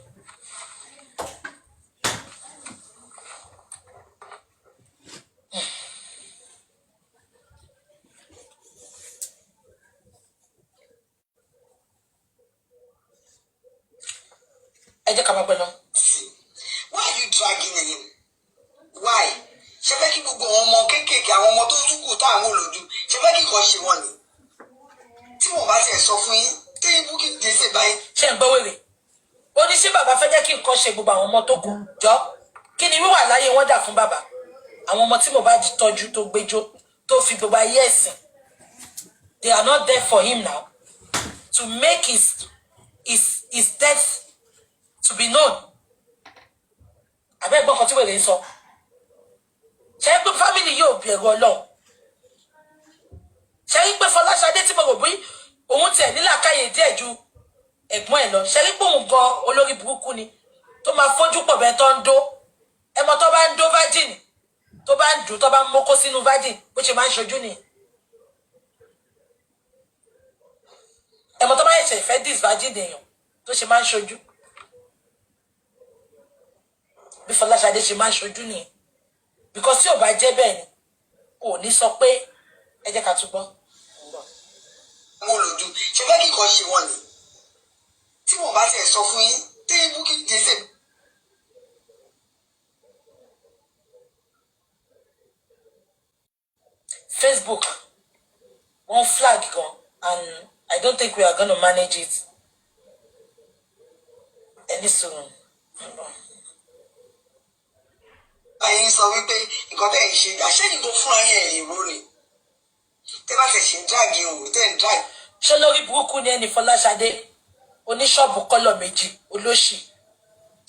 Speaker 11: ẹ jẹ́ ká máa gbọ́ lọ.
Speaker 12: Why are you dragging him? Why? ṣe fẹ́ kí gbogbo àwọn ọmọ kéékèèké àwọn ọmọ tó tún kù táwọn olójú ṣe fẹ́ kí kan ṣe wọ́n ni tí wọ́n bá tiẹ̀ sọ fún yín tí Bukky Jesse báyìí.
Speaker 11: ṣé ń gbọ́ wèrè ó ní ṣé bàbá fẹ́ jẹ́ kí nǹkan ṣe gbogbo àwọn ọmọ tó kù jọ kí ni wíwà láyé wọn dà fún bàbá àwọn ọmọ tí Mohbad tọ́jú tó gbẹjọ́ tó fi gbogbo ayé ẹ̀sìn they are not there for him now to make his death to be known àbẹ́ ẹ̀gbọ́n kan tí wèrè ń sọ ṣe é pé fámìlì yóò bẹ̀rù Ọlọ́run ṣe é pé Fọláṣadé tí mo rò bí òun tiẹ̀ nílàkàyè díẹ̀ ju ẹ̀gbọ́n ẹ̀ lọ ṣe é pé òun gan olórí burúkú ni tó máa fojú pọ̀ bẹ́ẹ̀ tó ń dó ẹmọ tó bá ń dó virgin tó bá ń dùn tó bá ń mókó sínú virgin bó ṣe máa ń ṣojú nìyẹn ẹmọ tó bá yẹ ṣe ìfẹ́ dis virgin èèyàn tó ṣe máa ń ṣojú bí Fọláṣadé ṣe máa ń ṣojú nìyẹn because tí ò bá jẹ́ bẹ́ẹ̀ ni kò ní sọ pé ẹ jẹ́ ká túbọ̀.
Speaker 12: mo lòdù ṣe fẹ́ kí nǹkan ṣe wọ́n ni tí wọ́n bá tiẹ̀ sọ fún yín tí Bukky Jesse.
Speaker 11: and I don't think we are going to manage it any soon.
Speaker 12: Ayé sọ wípé nǹkan tẹ́ ń ṣe àṣẹ́yìn tó fún ayé ẹ̀ èrò ni tẹ́ bá tẹ̀ ṣe ń drag òun tẹ́ ń drag.
Speaker 11: Ṣé lórí burúkú ni ẹni Fọláṣadé oníṣọ́ọ̀bù kọ́lọ̀ méjì olóṣì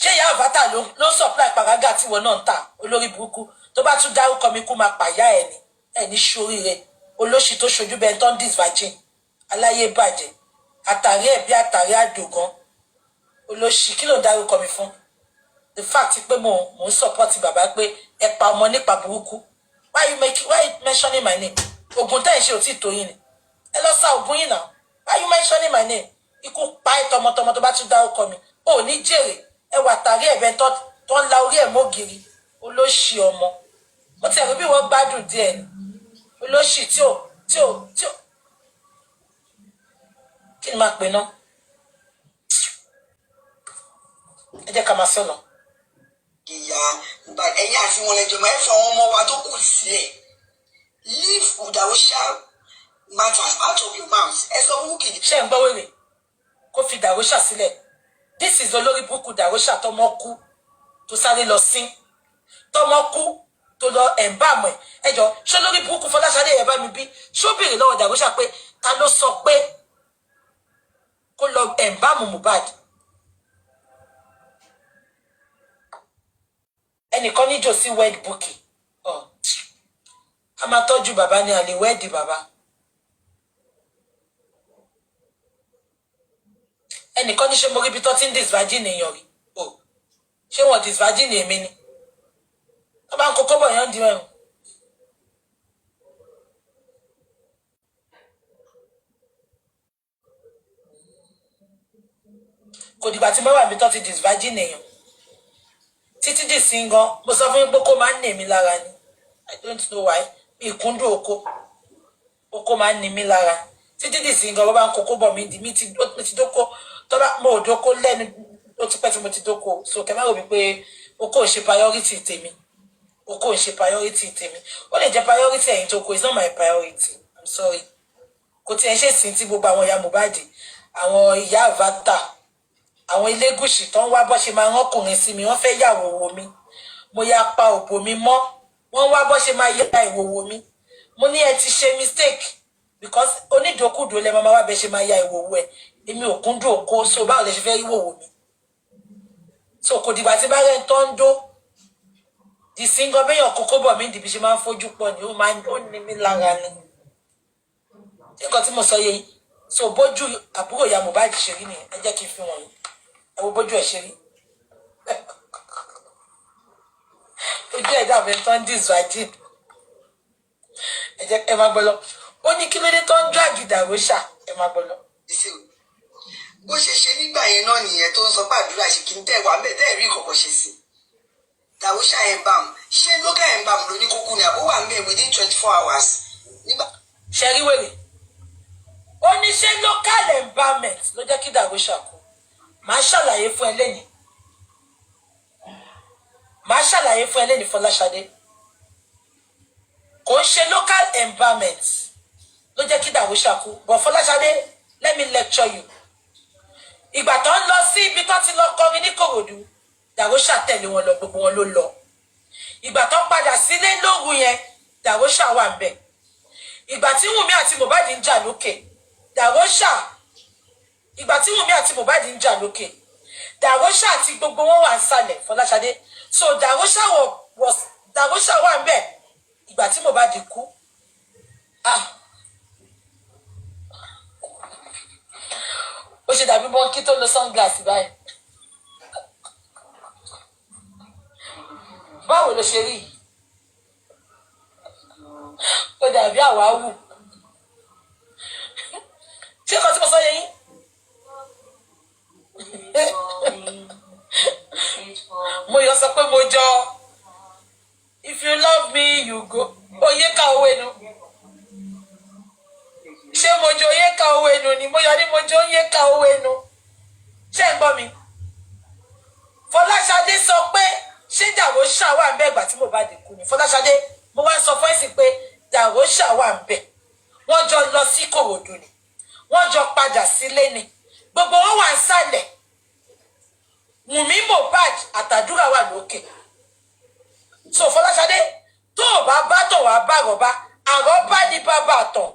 Speaker 11: ṣé ìyá àbátà ló supply pàrágà tí wọn náà ń tà olórí burúkú tó bá tún dárúkọ mi kú máa pàyà ẹ̀ ní ṣoríire olóṣì tó ṣojú bẹ́ẹ̀ tó ń disvirgin aláyé bàjẹ́ àtàrí ẹ̀ bí àtàrí àdògán olóṣì kí ló ń dárúkọ mi fún the fact pé mo ń support bàbá pé ẹ pa ọmọ nípa burúkú why you mentioning my name ogun tẹ́ ẹ̀ ṣe ò tí ì tó yín ni ẹ lọ sá ogun yín náà why you mentioning my name ikú pa ẹ tọmọtọmọ tó bá tún dárúkọ mi ò ní jèrè ẹ wà tàrí ẹ̀bẹ̀ tó ń la orí ẹ̀ mọ́gìrì olóṣì ọmọ mo ti ẹ̀rù bí wọ́n gbádùn díẹ̀ ni olóṣì tí ò kí ni máa pè náà ẹ jẹ́ ká máa sọ̀nà.
Speaker 12: Ìyá ẹ̀yin àti wọn lẹ́jọ́ máa ń fọ àwọn ọmọ wa tó kù sílẹ̀ leave Darosha matters out of your mouth ẹ sọ fún kìí.
Speaker 11: ṣé ń gbọ́ wèrè kó fi Darosha sílẹ̀ this is olórí burúkú Darosha tọmọ kú tó sáré lọ sí tọmọ kú tó lọ ẹ̀ǹbàmù ẹ̀ ẹjọ́ ṣé olórí burúkú Fọláṣadé ẹ̀ bá mi bí ṣó bèrè lọ́wọ́ Darosha pé ta ló sọ pé kó lọ ẹ̀ǹbàmù Mohbad ẹnìkan níjò sí wed booking a máa tọ́jú bàbá ní àlè wẹ́ẹ̀dì bàbá ẹnìkan ní ṣe mo rí ibi tó ti ń disvirgin èèyàn rí ṣé wọn disvirgin èmi ni wọn bá ń kókó bọ̀ yẹn ń di mẹ́rin kò dìgbà tí mẹ́wàá mi tó ti disvirgin èèyàn títí dì sí gan mo sọ fún yín pé kó máa ń nì mí lára ni I don't know why mi ìkúndùn oko máa ń nì mí lára títí dì sí gan bó bá ń kókó bọ̀ mi ti dóko tó bá mo ò dóko lẹ́nu ó ti pẹ́ tí mo ti dóko so kẹ́ má rò mí pé oko ò ṣe priority tèmi oko ò ṣe priority tèmi ó lè jẹ́ priority ẹ̀yin tó kó it's not my priority I'm sorry kò tiẹ̀ ṣe sí ti gbogbo àwọn ìyá Mohbad àwọn ìyá àvátà àwọn Elégùṣì tó ń wá bọ́ ṣe máa rán ọkùnrin sí mi wọ́n fẹ́ yà wòwò mi mo ya pa òbò mi mọ́ wọ́n wá bọ́ ṣe máa yẹ ìwòwò mi mo ní ẹ ti ṣe mistake because onídòkúdò lẹ máa wá bẹ ṣe máa ya ìwòwò ẹ èmi ò kúndùn òkó so báwo lẹ ṣe fẹ́ rí wòwò mi so kò dìgbà tí bá rẹ̀ ń tọ́ ń dó di single bẹ́yàn kókó bọ̀ mí dìbí ṣe máa ń fojú pọ̀ ni ó ní mí lára ni nǹkan tí mo sọ yẹ so bójú àbúrò ìyá Mohbad ṣe rí nìyẹn ẹ jẹ́ kí n fi wọ̀nyí ẹ wo bójú ẹ ṣe rí ojú ẹ dàbí tó ń disvirgin ẹ jẹ́ ẹ máa gbọ́ lọ ó ní kí ló dé tó ń drag Darosha ẹ máa gbọ́ lọ.
Speaker 12: bó ṣe ṣe nígbà yẹn náà nìyẹn tó ń sọ pé àdúrà ṣe kí n tẹ̀ wá bẹ́ẹ̀ tẹ́ rí ìkọ̀kọ̀ ṣe sí Darosha embam ṣé local embam ló ní kókó ni àbó wà ń bẹ̀ within 24 hours.
Speaker 11: ṣe rí wèrè ó ní ṣé local environment ló jẹ́ kí Darosha kú màá ṣàlàyé fún ẹ lẹ́yìn Fọláṣadé kò ń ṣe local environment ló jẹ́ kí Darosha kú but Fọláṣadé let me lecture you ìgbà tó ń lọ sí ibi tó ti lọ kọrin ní Kòròdú Darosha tẹ̀lé wọn lọ gbogbo wọn ló lọ ìgbà tó padà sílé lóru yẹn Darosha wà ń bẹ̀ ìgbà tí Wùnmí àti Mohbad ń jà lókè Darosha àti gbogbo wọn wà ń sàlẹ̀ Fọláṣadé so Darosha wà ń bẹ̀ ìgbà tí Mohbad kú ó ṣe dàbí bọ́ńkì tó lo sunglass báyìí báwo ló ṣe rí ó dàbí àwáwù ṣé kan tí mo sọ yẹ yín mo yọ sọ pé mo jọ if you love me you go oyè ká owó ẹnu ṣé mo jọ oyè ká owó ẹnu ni mo yọ ní mo jọ oyè ká owó ẹnu ṣé ń gbọ́ mi Fọláṣadé sọ pé ṣé Darosha wà ń bẹ̀ ìgbà tí Mohbad kú ni Fọláṣadé mo wá sọ fún ẹ̀sìn pé Darosha wà ń bẹ̀ wọ́n jọ lọ sí Kòròdú ni wọ́n jọ padà sílé ni gbogbo wọn wà nsàlẹ̀ Wùnmí Mohbad àtàdúrà wà lókè so Fọláṣadé tó bá tọ̀ wá bá àrọ́bá àrọ́bá ní bàbá àtọ̀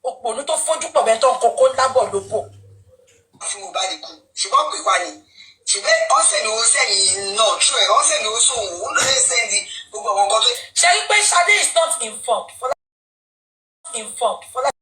Speaker 11: òpònú tó fojú pọ̀ bẹ́ẹ̀ tó ń kókó lábọ̀ lóko.
Speaker 12: Tí mo bá lè kú ṣùgbọ́n pè wá ni ṣùgbọ́n ọ̀sẹ̀ ni ó sẹ́yìn náà tú ẹ̀ ọ̀sẹ̀ ni ó sóhun ó lè sẹ́ndì gbogbo àwọn nǹkan tó.
Speaker 11: ṣe rí pé Ṣadé is not informed. Fọlá